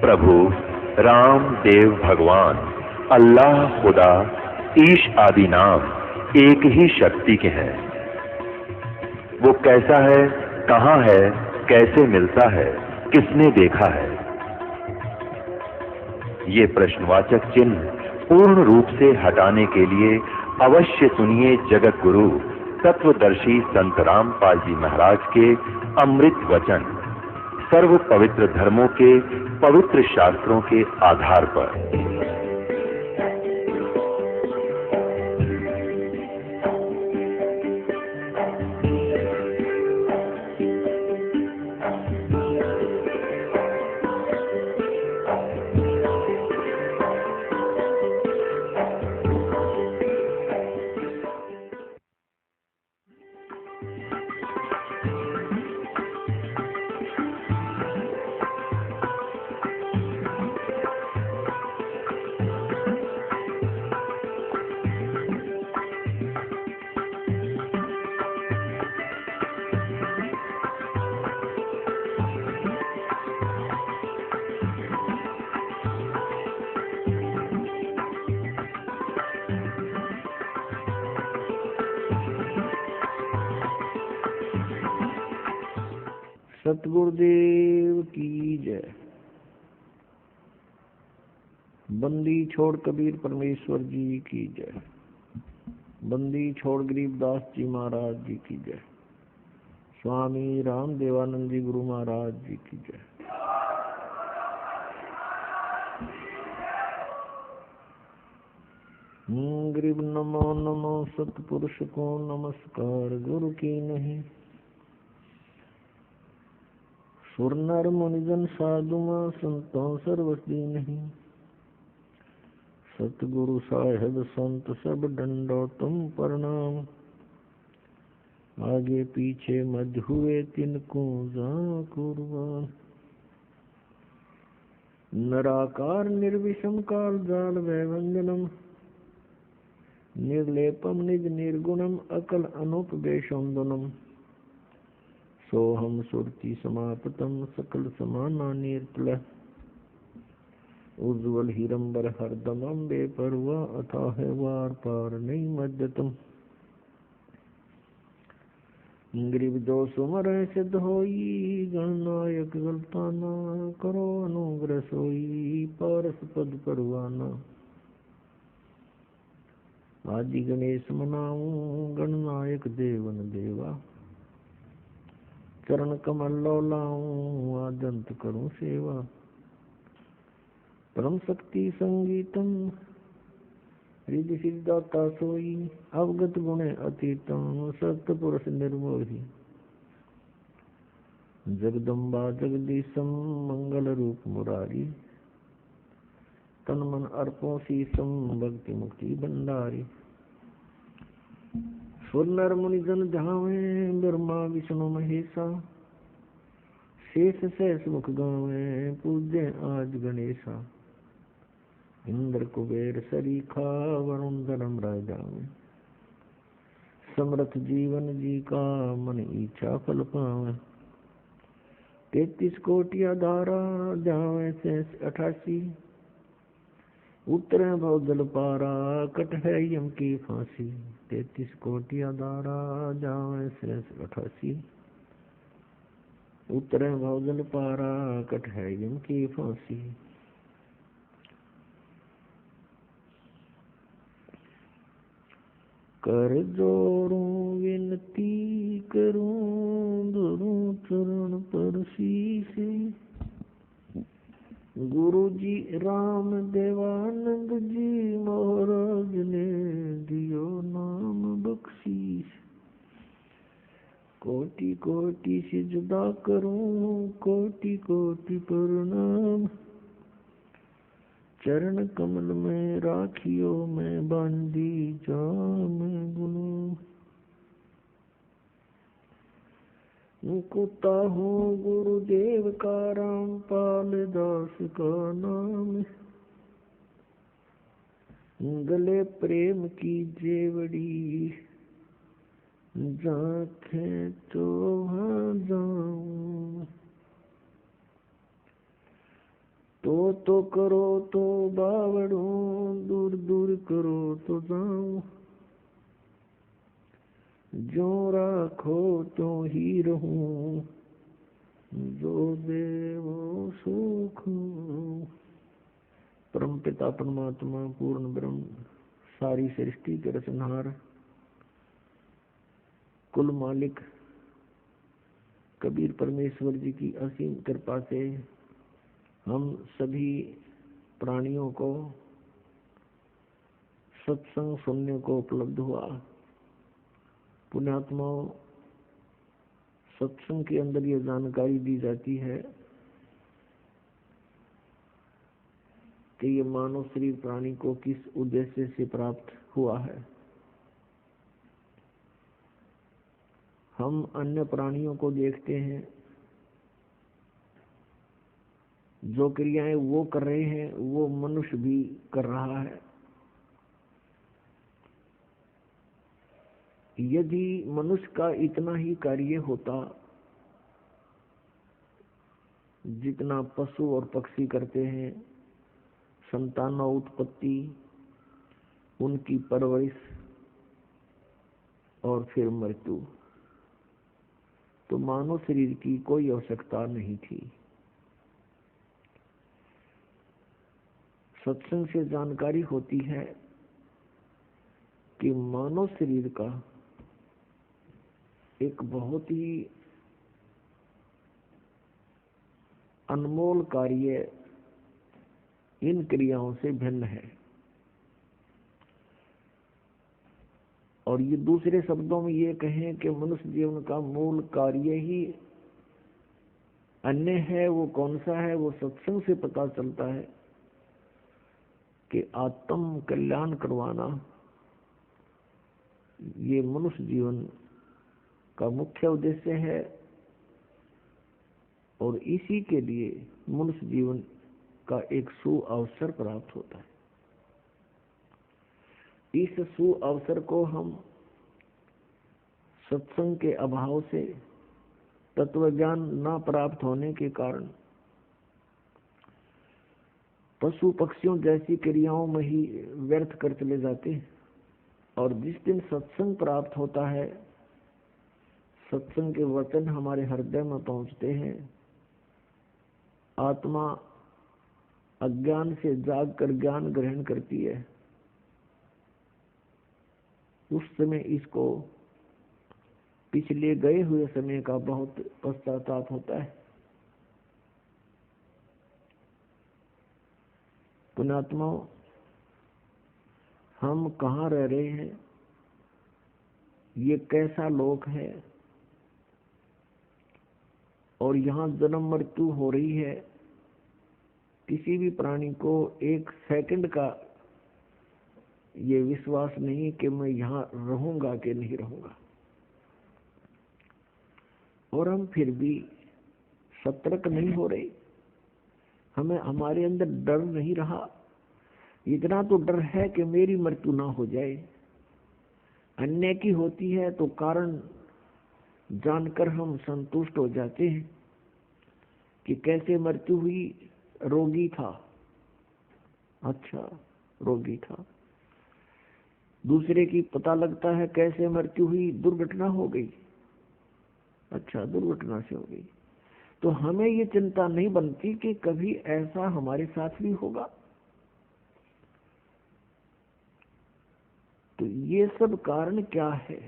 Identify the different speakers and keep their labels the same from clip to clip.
Speaker 1: प्रभु राम देव भगवान अल्लाह खुदा ईश आदि नाम एक ही शक्ति के हैं। वो कैसा है, कहां है, कैसे मिलता है, किसने देखा है? ये प्रश्नवाचक चिन्ह पूर्ण रूप से हटाने के लिए अवश्य सुनिए जगत गुरु तत्वदर्शी संत रामपाल जी महाराज के अमृत वचन, सर्व पवित्र धर्मों के पवित्र शास्त्रों के आधार पर।
Speaker 2: सतगुरुदेव की जय। बंदी छोड़ कबीर परमेश्वर जी की जय। बंदी छोड़ गरीबदास जी महाराज जी की जय। स्वामी राम देवानंद जी गुरु महाराज जी की जय। गरीब नमो नमो सतपुरुष को नमस्कार, गुरु की नहीं। सुर नर मुनिजन साधुमा संतों सर्वस्वी नहीं। सतगुरु साहेब संत सब डंडो तुम प्रणाम। आगे पीछे मध्य हुए तिनको जा कुर्बान। नराकार निर्विषम काल जाल वैवंजनम। निर्लेपम निज निर्गुणम अकल अनुपवेशोन्दनम। सोहम सुरति समापतम सकल समाना निर्तल। उज्ज्वल हिरंबर हरदमम बेपरवा अथाह वार पार नहीं मध्यतम। गरीब जो सुमर सिद्ध होई गणनायक गलताना। करो अनुग्रह सोई पारस पद परवाना। आदि गणेश मनाऊं गणनायक देवन देवा। चरण कमल लाऊं आदंत करूं सेवा। परम शक्ति संगीतम रिद्धि सिद्धाता सोई। अवगत गुणे अतीतम सत्पुरुष निर्मोही। जगदम्बा जगदीशम मंगल रूप मुरारी। तन मन अर्पो शीसम भक्ति मुक्ति भंडारी। सुर नर मुनि जन धावे ब्रह्मा विष्णु महेशा। शेष सहस मुख गावे पूज्य आज गणेशा। इंद्र कुबेर सरीखा वरुण धर्म राजावे। समर्थ जीवन जी का मन इच्छा फल पावे। 33 कोटि धारा जावे शेष 88। उतरे भवजल पारा कट है यम की फांसी। 33 कोटि धारा जावे शेष 88। उतरे भवजल पारा कट है यम की फांसी। कर जोड़ूं विनती करूं धरूं चरण पर शीश। गुरु जी राम देवानंद जी महाराज ने दियो नाम बख्शीश। कोटि कोटि सिजदा करूं कोटि कोटि प्रणाम। चरण कमल में राखियो मैं बांधी जाम गुलाम। कुत्ता हूँ गुरुदेव का रामपाल दास का नाम। गले प्रेम की जेवड़ी जाके तो वहाँ जाऊं। तो करो तो बावड़ो, दूर दूर करो तो जाऊं, जो राखो तो ही रहूं, जो दे वो सुख। परम पिता परमात्मा पूर्ण ब्रह्म, सारी सृष्टि के रचनहार, कुल मालिक कबीर परमेश्वर जी की असीम कृपा से हम सभी प्राणियों को सत्संग सुनने को उपलब्ध हुआ। पुण्यात्माओं, सत्संग के अंदर ये जानकारी दी जाती है कि ये मानव शरीर प्राणी को किस उद्देश्य से प्राप्त हुआ है। हम अन्य प्राणियों को देखते हैं, जो क्रियाएं वो कर रहे हैं वो मनुष्य भी कर रहा है। यदि मनुष्य का इतना ही कार्य होता जितना पशु और पक्षी करते हैं, संतान उत्पत्ति, उनकी परवरिश और फिर मृत्यु, तो मानव शरीर की कोई आवश्यकता नहीं थी। सत्संग से जानकारी होती है कि मानव शरीर का एक बहुत ही अनमोल कार्य इन क्रियाओं से भिन्न है। और ये दूसरे शब्दों में ये कहें कि मनुष्य जीवन का मूल कार्य ही अन्य है। वो कौन सा है? वो सत्संग से पता चलता है कि आत्म कल्याण करवाना ये मनुष्य जीवन का मुख्य उद्देश्य है, और इसी के लिए मनुष्य जीवन का एक सुअवसर प्राप्त होता है। इस सुअवसर को हम सत्संग के अभाव से, तत्व ज्ञान न प्राप्त होने के कारण पशु पक्षियों जैसी क्रियाओं में ही व्यर्थ कर चले जाते हैं। और जिस दिन सत्संग प्राप्त होता है, सत्संग के वचन हमारे हृदय में पहुंचते हैं, आत्मा अज्ञान से जाग कर ज्ञान ग्रहण करती है, उस समय इसको पिछले गए हुए समय का बहुत पश्चाताप होता है। पुण्यात्माओं, हम कहाँ रह रहे हैं, ये कैसा लोक है, और यहाँ जन्म मृत्यु हो रही है। किसी भी प्राणी को एक सेकंड का ये विश्वास नहीं कि मैं यहाँ रहूंगा कि नहीं रहूंगा, और हम फिर भी सतर्क नहीं हो रहे। हमें हमारे अंदर डर नहीं रहा। इतना तो डर है कि मेरी मृत्यु ना हो जाए। अन्य की होती है तो कारण जानकर हम संतुष्ट हो जाते हैं कि कैसे मृत्यु हुई, रोगी था, अच्छा रोगी था। दूसरे की पता लगता है कैसे मृत्यु हुई, दुर्घटना हो गई, अच्छा दुर्घटना से हो गई। तो हमें ये चिंता नहीं बनती कि कभी ऐसा हमारे साथ भी होगा। तो ये सब कारण क्या है?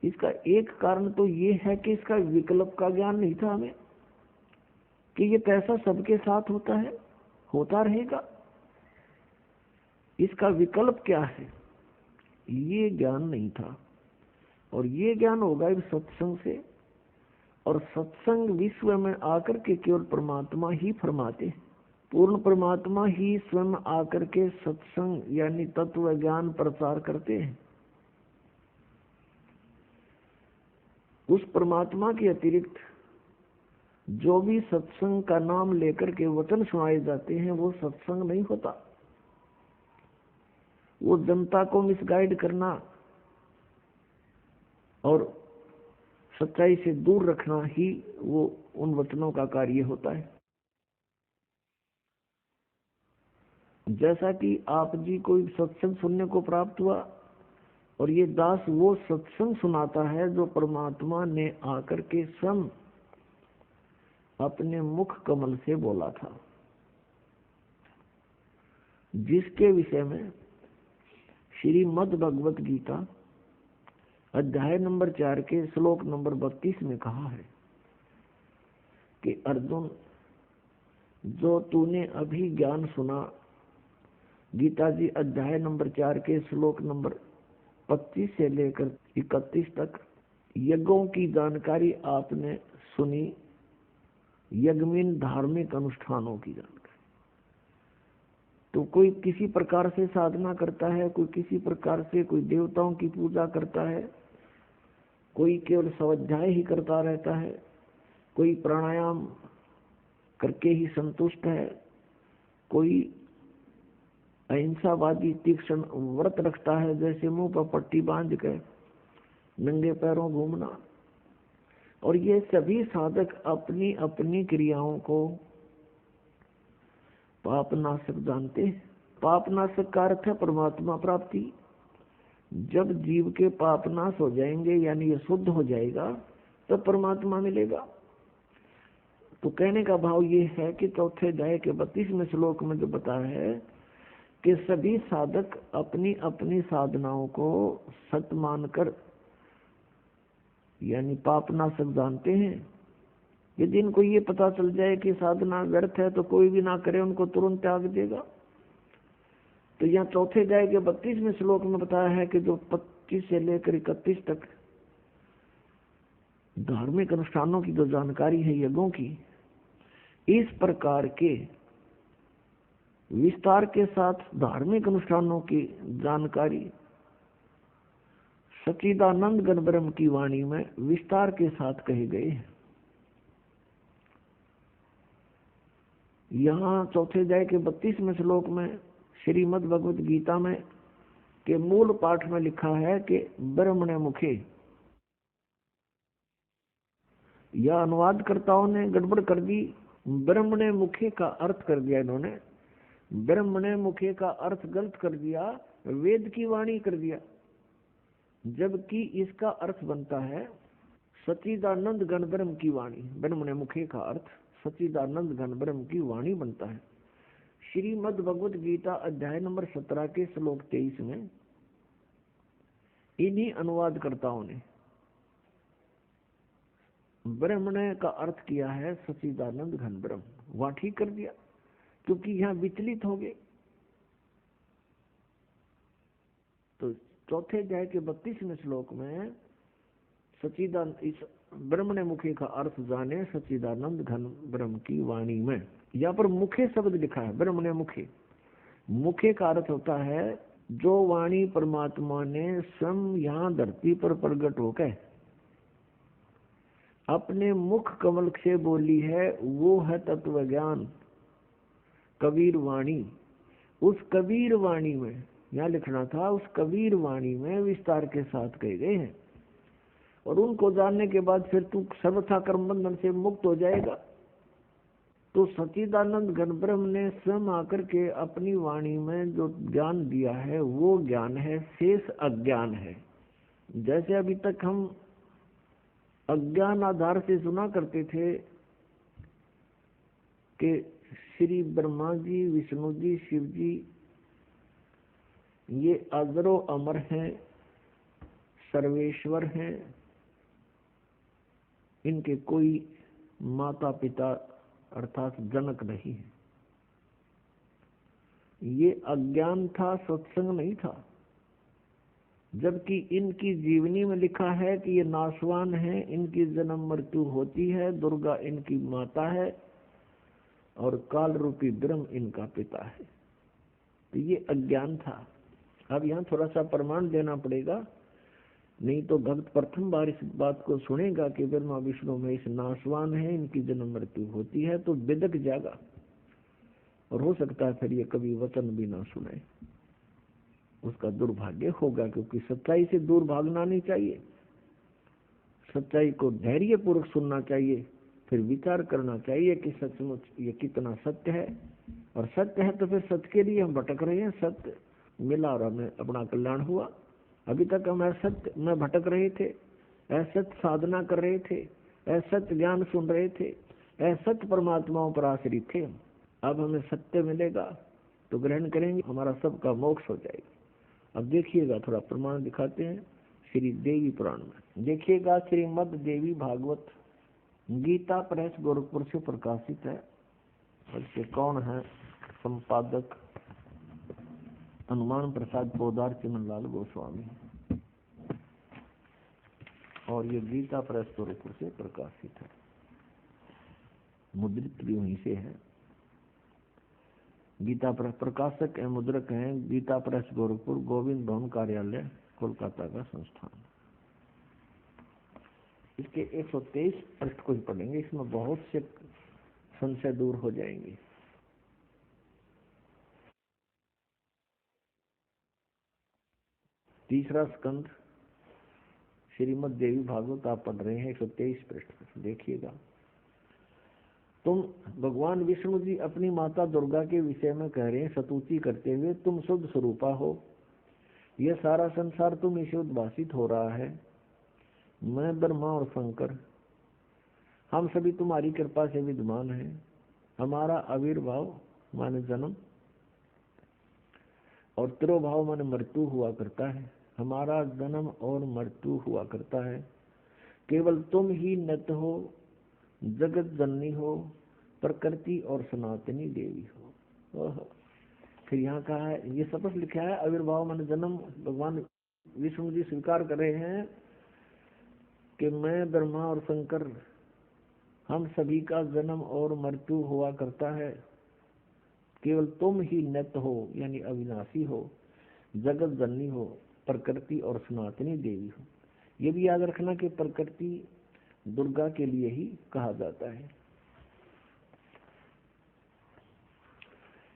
Speaker 2: इसका एक कारण तो ये है कि इसका विकल्प का ज्ञान नहीं था हमें, कि ये कैसा सबके साथ होता है, होता रहेगा। इसका विकल्प क्या है, ये ज्ञान नहीं था। और ये ज्ञान होगा इस सत्संग से। और सत्संग विश्व में आकर के केवल परमात्मा ही फरमाते हैं। पूर्ण परमात्मा ही स्वयं आकर के सत्संग यानी तत्व ज्ञान प्रचार करते हैं। उस परमात्मा के अतिरिक्त जो भी सत्संग का नाम लेकर के वचन सुनाए जाते हैं वो सत्संग नहीं होता। वो जनता को मिसगाइड करना और सच्चाई से दूर रखना ही वो उन वचनों का कार्य होता है। जैसा कि आप जी कोई सत्संग सुनने को प्राप्त हुआ, और ये दास वो सत्संग सुनाता है जो परमात्मा ने आकर के स्वयं अपने मुख कमल से बोला था, जिसके विषय में श्रीमद् भगवत गीता अध्याय नंबर 4 के श्लोक नंबर 32 में कहा है कि अर्जुन, जो तूने अभी ज्ञान सुना, गीता जी अध्याय नंबर 4 के श्लोक नंबर 25 से लेकर 31 तक यज्ञों की जानकारी आपने सुनी, यज्ञमीन धार्मिक अनुष्ठानों की जानकारी। तो कोई किसी प्रकार से साधना करता है, कोई किसी प्रकार से कोई देवताओं की पूजा करता है, कोई केवल स्वाध्याय ही करता रहता है, कोई प्राणायाम करके ही संतुष्ट है, कोई अहिंसावादी तीक्ष्ण व्रत रखता है, जैसे मुंह पर पट्टी बांध के नंगे पैरों घूमना। और ये सभी साधक अपनी अपनी क्रियाओं को पापनाशक जानते हैं। पापनाशक का अर्थ है परमात्मा प्राप्ति। जब जीव के पापनाश हो जाएंगे, यानी ये शुद्ध हो जाएगा, तब तो परमात्मा मिलेगा। तो कहने का भाव ये है कि चौथे अध्याय के 32वें श्लोक में जो बताया है कि सभी साधक अपनी अपनी साधनाओं को सत्य मानकर यानी पापनाशक जानते हैं। यदि इनको ये पता चल जाए कि साधना व्यर्थ है तो कोई भी ना करे, उनको तुरंत त्याग देगा। तो यहाँ चौथे अध्याय के 32वें श्लोक में बताया है कि जो 25 से लेकर 31 तक धार्मिक अनुष्ठानों की जो जानकारी है, यज्ञों की, इस प्रकार के विस्तार के साथ धार्मिक अनुष्ठानों की जानकारी सच्चिदानंद घन ब्रह्म की वाणी में विस्तार के साथ कहे गए हैं। यहाँ चौथे अध्याय के 32वें श्लोक में श्रीमद् भगवत गीता में के मूल पाठ में लिखा है कि ब्रह्मणे मुखे। यह अनुवादकर्ताओं ने गड़बड़ कर दी, ब्रह्मणे मुखे का अर्थ कर दिया इन्होंने। ब्रह्मणे मुखे का अर्थ गलत कर दिया, वेद की वाणी कर दिया, जबकि इसका अर्थ बनता है सच्चिदानंद घन ब्रह्म की वाणी। ब्रह्मणे मुखे का अर्थ सच्चिदानंद घन ब्रह्म की वाणी बनता है। श्रीमद् भगवत गीता अध्याय नंबर 17 के श्लोक 23 में इन्हीं अनुवादकर्ताओं ने ब्रह्मणे का अर्थ किया है सच्चिदानंद घन ब्रह्म। वहां ठीक कर दिया, क्योंकि यहाँ विचलित हो गए। तो चौथे अध्याय के 32वें श्लोक में सच्चिदानंद, इस ब्रह्मणे मुखे का अर्थ जाने सच्चिदानंद घन ब्रह्म की वाणी में। यहाँ पर मुखे शब्द लिखा है, ब्रह्मणे मुखे। मुखे का अर्थ होता है जो वाणी परमात्मा ने स्वयं यहाँ धरती पर प्रकट होकर अपने मुख कमल से बोली है, वो है तत्व ज्ञान कबीर वाणी। उस कबीर वाणी में, यहाँ लिखना था, उस कबीर वाणी में विस्तार के साथ कहे गए हैं। और उनको जानने के बाद फिर तू सर्वथा कर्म बंधन से मुक्त हो जाएगा। तो सच्चिदानंद घन ब्रह्म ने स्वयं आकर के अपनी वाणी में जो ज्ञान दिया है, वो ज्ञान है, शेष अज्ञान है। जैसे अभी तक हम अज्ञान आधार से सुना करते थे कि श्री ब्रह्मा जी, विष्णु जी, शिव जी ये अजरो अमर हैं, सर्वेश्वर हैं, इनके कोई माता पिता अर्थात जनक नहीं है। ये अज्ञान था, सत्संग नहीं था। जबकि इनकी जीवनी में लिखा है कि ये नाशवान है, इनकी जन्म मृत्यु होती है, दुर्गा इनकी माता है और काल रूपी ब्रह्म इनका पिता है। तो ये अज्ञान था। अब यहाँ थोड़ा सा प्रमाण देना पड़ेगा, नहीं तो भक्त प्रथम बार इस बात को सुनेगा कि ब्रह्मा विष्णु में इस नाशवान है, इनकी जन्म मृत्यु होती है, तो बिदक जाएगा और हो सकता है फिर ये कभी वचन भी ना सुने। उसका दुर्भाग्य होगा, क्योंकि सच्चाई से दूर भागना नहीं चाहिए। सच्चाई को धैर्य पूर्वक सुनना चाहिए, फिर विचार करना चाहिए कि सचमुच ये कितना सत्य है और सत्य है तो फिर सत्य के लिए हम भटक रहे हैं। सत्य मिला और हमें अपना कल्याण हुआ। अभी तक हम असत्य में भटक रहे थे, असत्य साधना कर रहे थे, असत्य ज्ञान सुन रहे थे, असत्य परमात्माओं पर आश्रित थे। अब हमें सत्य मिलेगा तो ग्रहण करेंगे, हमारा सबका मोक्ष हो जाएगा। अब देखिएगा, थोड़ा प्रमाण दिखाते हैं श्री देवी पुराण में। देखिएगा, श्रीमद देवी भागवत गीता प्रेस गोरखपुर से प्रकाशित है। इसके कौन है संपादक? हनुमान प्रसाद पोदार चिमनलाल गोस्वामी। और ये गीता प्रेस गोरखपुर से प्रकाशित है, मुद्रित भी वहीं से है। गीता प्रेस प्रकाशक एवं मुद्रक हैं गीता प्रेस गोरखपुर, गोविंद भवन कार्यालय, कोलकाता का संस्थान। इसके 123 पृष्ठ को ही पढ़ेंगे, इसमें बहुत से संशय दूर हो जाएंगे। तीसरा स्कंद श्रीमद देवी भागवत आप पढ़ रहे हैं, 123 पृष्ठ पर देखिएगा। तुम भगवान विष्णु जी अपनी माता दुर्गा के विषय में कह रहे हैं स्तुति करते हुए, तुम शुद्ध स्वरूपा हो, यह सारा संसार तुम इसे उद्भासित हो रहा है। मैं ब्रह्मा और शंकर हम सभी तुम्हारी कृपा से विद्यमान हैं। हमारा आविर्भाव माने जन्म और तिरोभाव माने मृत्यु हुआ करता है। हमारा जन्म और मृत्यु हुआ करता है। केवल तुम ही नित्य हो, जगत जननी हो, प्रकृति और सनातनी देवी हो। फिर यहाँ कहा है, ये शपथ लिखा है आविर्भाव माने जन्म। भगवान विष्णु जी स्वीकार कर रहे हैं कि मैं ब्रह्मा और शंकर हम सभी का जन्म और मृत्यु हुआ करता है। केवल तुम ही नित्य हो यानी अविनाशी हो, जगत जननी हो, प्रकृति और सनातनी देवी हो। ये भी याद रखना कि प्रकृति दुर्गा के लिए ही कहा जाता है।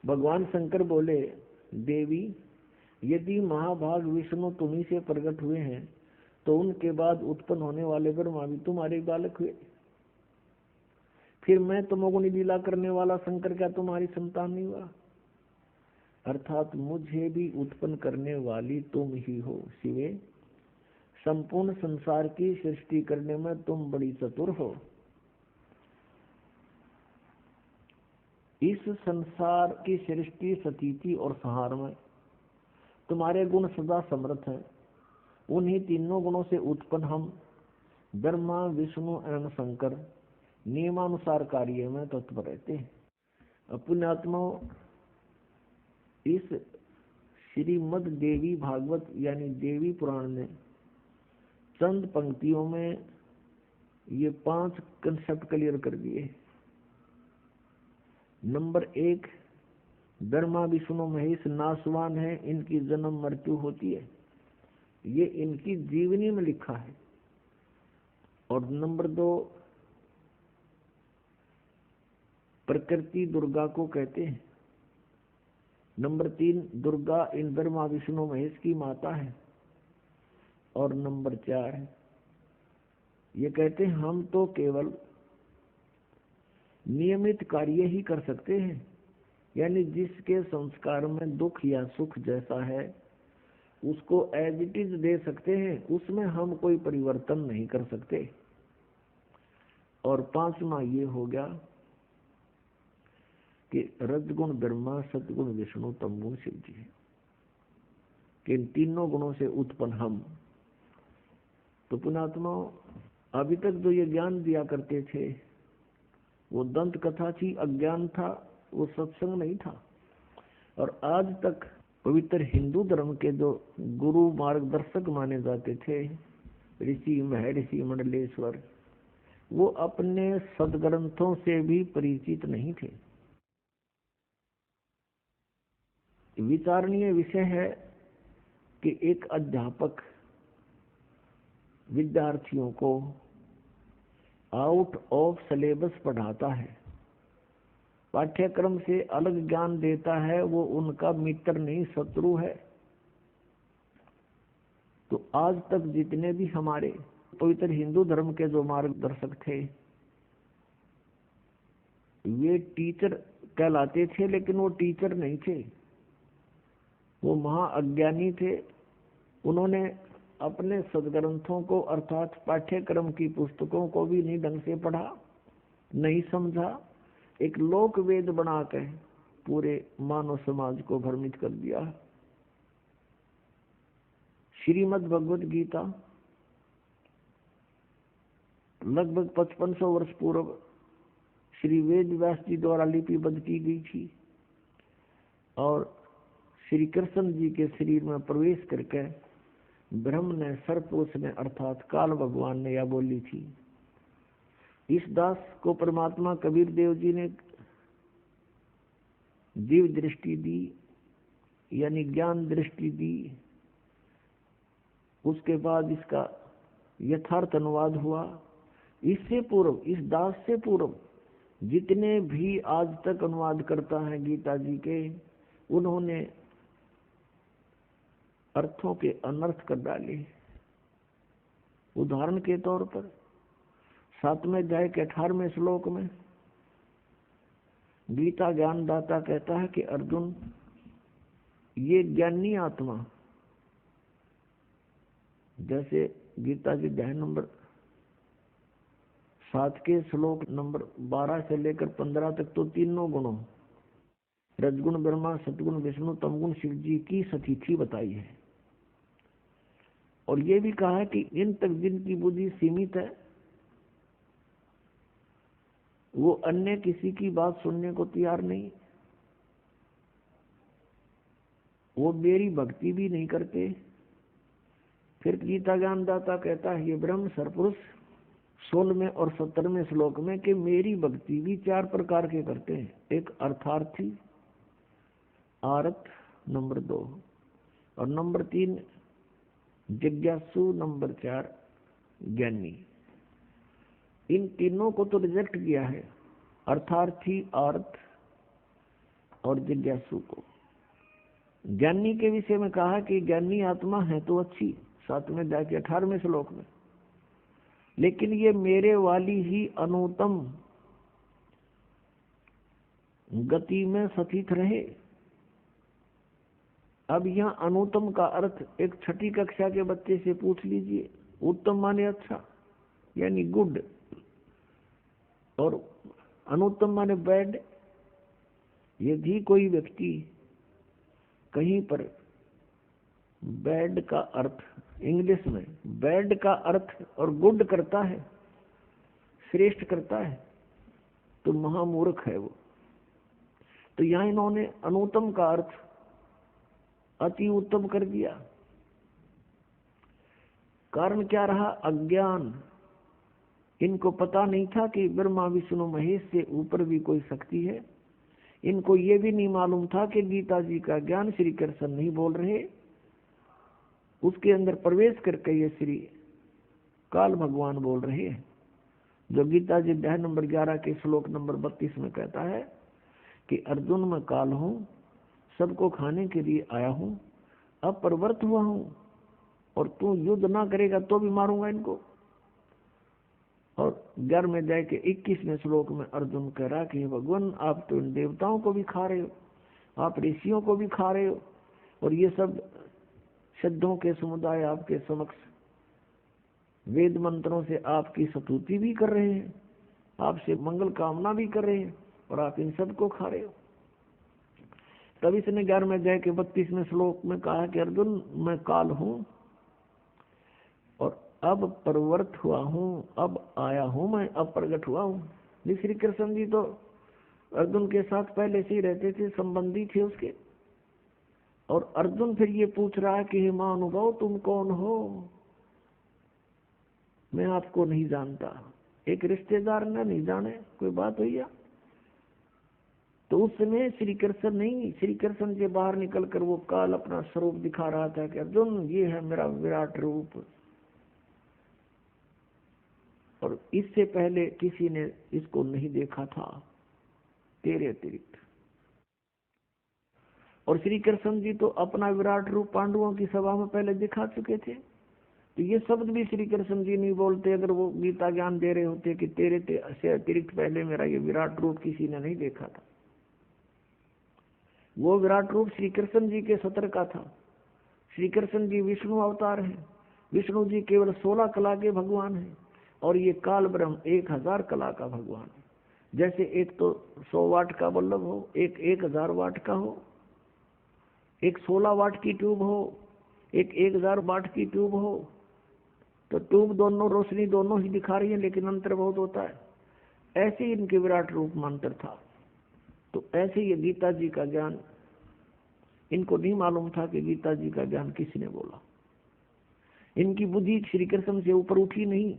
Speaker 2: भगवान शंकर बोले, देवी यदि महाभाग विष्णु तुम्ही से प्रकट हुए हैं तो उनके बाद उत्पन्न होने वाले ब्रह्मा भी तुम्हारे बालक हुए। फिर मैं तमोगुणी लीला करने वाला शंकर क्या तुम्हारी संतान नहीं हुआ? अर्थात मुझे भी उत्पन्न करने वाली तुम ही हो शिवे। संपूर्ण संसार की सृष्टि करने में तुम बड़ी चतुर हो। इस संसार की सृष्टि, स्थिति और संहार में तुम्हारे गुण सदा समर्थ हैं। उन्हीं तीनों गुणों से उत्पन्न हम ब्रह्मा, विष्णु एवं शंकर नियमानुसार कार्य में तत्पर रहते हैं। पुण्यात्माओं, इस श्रीमद देवी भागवत यानी देवी पुराण ने चंद पंक्तियों में ये 5 कंसेप्ट क्लियर कर दिए। नंबर 1, ब्रह्मा विष्णु महेश नाशवान है, इनकी जन्म मृत्यु होती है, ये इनकी जीवनी में लिखा है। और नंबर 2, प्रकृति दुर्गा को कहते हैं। नंबर 3, दुर्गा इन ब्रह्मा विष्णु महेश की माता है। और नंबर 4, ये कहते हैं हम तो केवल नियमित कार्य ही कर सकते हैं, यानी जिसके संस्कार में दुख या सुख जैसा है उसको एज इट इज दे सकते हैं, उसमें हम कोई परिवर्तन नहीं कर सकते। और 5वां ये हो गया कि रजगुण ब्रह्मा, सतगुण विष्णु, तमगुण शिव जी है, कि इन तीनों गुणों से उत्पन्न हम। तो पुण्यात्माओं, अभी तक जो ये ज्ञान दिया करते थे वो दंत कथा थी, अज्ञान था, वो सत्संग नहीं था। और आज तक पवित्र हिंदू धर्म के जो गुरु मार्गदर्शक माने जाते थे, ऋषि महर्षि मंडलेश्वर, वो अपने सदग्रंथों से भी परिचित नहीं थे। विचारणीय विषय है कि एक अध्यापक विद्यार्थियों को आउट ऑफ सिलेबस पढ़ाता है, पाठ्यक्रम से अलग ज्ञान देता है, वो उनका मित्र नहीं शत्रु है। तो आज तक जितने भी हमारे पवित्र हिंदू धर्म के जो मार्गदर्शक थे, वे टीचर कहलाते थे, लेकिन वो टीचर नहीं थे, वो महा अज्ञानी थे। उन्होंने अपने सदग्रंथों को अर्थात पाठ्यक्रम की पुस्तकों को भी नहीं ढंग से पढ़ा, नहीं समझा, एक लोक वेद बनाकर पूरे मानव समाज को भ्रमित कर दिया। श्रीमद् भगवद गीता लगभग 5500 वर्ष पूर्व श्री वेद व्यास जी द्वारा लिपिबद्ध की गई थी और श्री कृष्ण जी के शरीर में प्रवेश करके ब्रह्म ने, सर्वपुरुष ने अर्थात काल भगवान ने यह बोली थी। इस दास को परमात्मा कबीर देव जी ने दिव्य दृष्टि दी, यानी ज्ञान दृष्टि दी। उसके बाद इसका यथार्थ अनुवाद हुआ। इससे पूर्व, इस दास से पूर्व जितने भी आज तक अनुवाद करता है गीता जी के, उन्होंने अर्थों के अनर्थ कर डाले। उदाहरण के तौर पर 7वें अध्याय के 18वें श्लोक में गीता ज्ञानदाता कहता है कि अर्जुन, ये ज्ञानी आत्मा, जैसे गीता जी अध्याय नंबर 7 के श्लोक नंबर 12 से लेकर 15 तक तो तीनों गुणों, रजगुण ब्रह्मा, सतगुण विष्णु, तमगुण शिव जी की सतिथि बताई है। और ये भी कहा है कि इन तक जिनकी बुद्धि सीमित है, वो अन्य किसी की बात सुनने को तैयार नहीं, वो मेरी भक्ति भी नहीं करते। फिर गीता ज्ञानदाता कहता है ये ब्रह्म सर्वपुरुष 16वें और 17वें श्लोक में कि मेरी भक्ति भी 4 प्रकार के करते हैं। एक अर्थार्थी, आरत नंबर 2, और नंबर 3 जिज्ञासु, नंबर 4 ज्ञानी। इन तीनों को तो रिजेक्ट किया है, अर्थार्थी, आर्थ और जिज्ञासु को। ज्ञानी के विषय में कहा कि ज्ञानी आत्मा है तो अच्छी, 7वें अध्याय के 18वें श्लोक में, लेकिन ये मेरे वाली ही अनुत्तम गति में स्थित रहे। अब यहाँ अनुत्तम का अर्थ एक 6ठी कक्षा के बच्चे से पूछ लीजिए। उत्तम माने अच्छा, यानी गुड, और अनुत्तम माने बैड। यदि कोई व्यक्ति कहीं पर बैड का अर्थ, इंग्लिश में बैड का अर्थ और गुड करता है, श्रेष्ठ करता है, तो महामूर्ख है वो। तो यहाँ इन्होंने अनुत्तम का अर्थ अति उत्तम कर दिया। कारण क्या रहा? अज्ञान। इनको पता नहीं था कि ब्रह्मा विष्णु महेश से ऊपर भी कोई शक्ति है। इनको ये भी नहीं मालूम था कि गीता जी का ज्ञान श्री कृष्ण नहीं बोल रहे, उसके अंदर प्रवेश करके ये श्री काल भगवान बोल रहे हैं। जो गीता जी अध्याय नंबर 11 के श्लोक नंबर 32 में कहता है कि अर्जुन मैं काल हूँ, सबको खाने के लिए आया हूँ, अब प्रवृत्त हुआ हूँ, और तू युद्ध ना करेगा तो भी मारूंगा इनको। और 11वें अध्याय के 21वें श्लोक में अर्जुन कह रहा कि भगवान आप तो इन देवताओं को भी खा रहे हो, आप ऋषियों को भी खा रहे हो, और ये सब सिद्धों के समुदाय आपके समक्ष वेद मंत्रों से आपकी स्तुति भी कर रहे हैं, आपसे मंगल कामना भी कर रहे हैं, और आप इन सब को खा रहे हो। तब इसने 11वें अध्याय के 32वें श्लोक में कहा कि अर्जुन मैं काल हूँ और अब प्रवृत्त हुआ हूँ, अब आया हूँ मैं, अब प्रकट हुआ हूँ। श्री कृष्ण जी तो अर्जुन के साथ पहले से ही रहते थे, संबंधी थे उसके। और अर्जुन फिर ये पूछ रहा है कि हे महानुभाव तुम कौन हो? मैं आपको नहीं जानता। एक रिश्तेदार ने नहीं जाने, कोई बात हुई है? तो उस समय श्री कृष्ण नहीं, श्री कृष्ण से बाहर निकलकर वो काल अपना स्वरूप दिखा रहा था कि अर्जुन ये है मेरा विराट रूप। और इससे पहले किसी ने इसको नहीं देखा था तेरे अतिरिक्त। और श्री कृष्ण जी तो अपना विराट रूप पांडवों की सभा में पहले दिखा चुके थे। तो ये शब्द भी श्री कृष्ण जी नहीं बोलते अगर वो गीता ज्ञान दे रहे होते कि तेरे से अतिरिक्त पहले मेरा ये विराट रूप किसी ने नहीं देखा था। वो विराट रूप श्री कृष्ण जी के सत्र का था। श्री कृष्ण जी विष्णु अवतार हैं। विष्णु जी केवल 16 कला के भगवान हैं और ये काल ब्रह्म 1000 कला का भगवान है। जैसे एक तो 100 वाट का बल्ब हो, एक 1000 वाट का हो, एक 16 वाट की ट्यूब हो, एक 1000 वाट की ट्यूब हो, तो ट्यूब दोनों रोशनी दोनों ही दिखा रही है, लेकिन अंतर बहुत होता है। ऐसे ही इनके विराट रूप में अंतर था। तो ऐसे ये गीता जी का ज्ञान, इनको नहीं मालूम था कि गीता जी का ज्ञान किसने बोला। इनकी बुद्धि श्री कृष्ण से ऊपर उठी नहीं।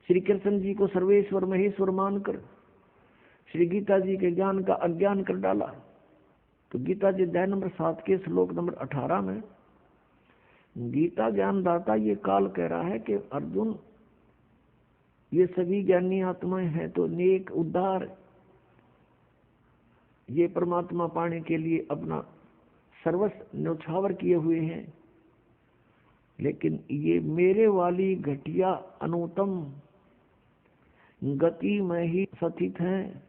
Speaker 2: श्री कृष्ण जी को सर्वेश्वर महेश्वर मानकर श्री गीता जी के ज्ञान का अज्ञान कर डाला। तो गीता जी अध्याय नंबर 7 के श्लोक नंबर 18 में गीता ज्ञानदाता ये काल कह रहा है कि अर्जुन, ये सभी ज्ञानी आत्माएं हैं तो नेक उद्धार, ये परमात्मा पाने के लिए अपना सर्वस्व न्यौछावर किए हुए हैं, लेकिन ये मेरे वाली घटिया अनुत्तम गति में ही स्थित हैं।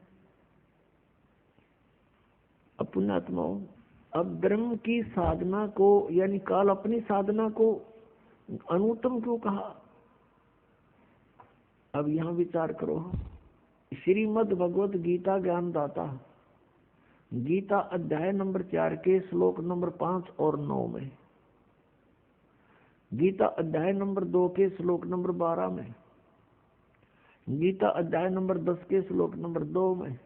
Speaker 2: अपने आत्माओं, अब ब्रह्म की साधना को यानी काल अपनी साधना को अनुत्तम क्यों कहा? अब यहां विचार करो। श्रीमद् भगवत गीता ज्ञानदाता गीता अध्याय नंबर 4 के श्लोक नंबर 5 और 9 में, गीता अध्याय नंबर 2 के श्लोक नंबर 12 में, गीता अध्याय नंबर 10 के श्लोक नंबर 2 में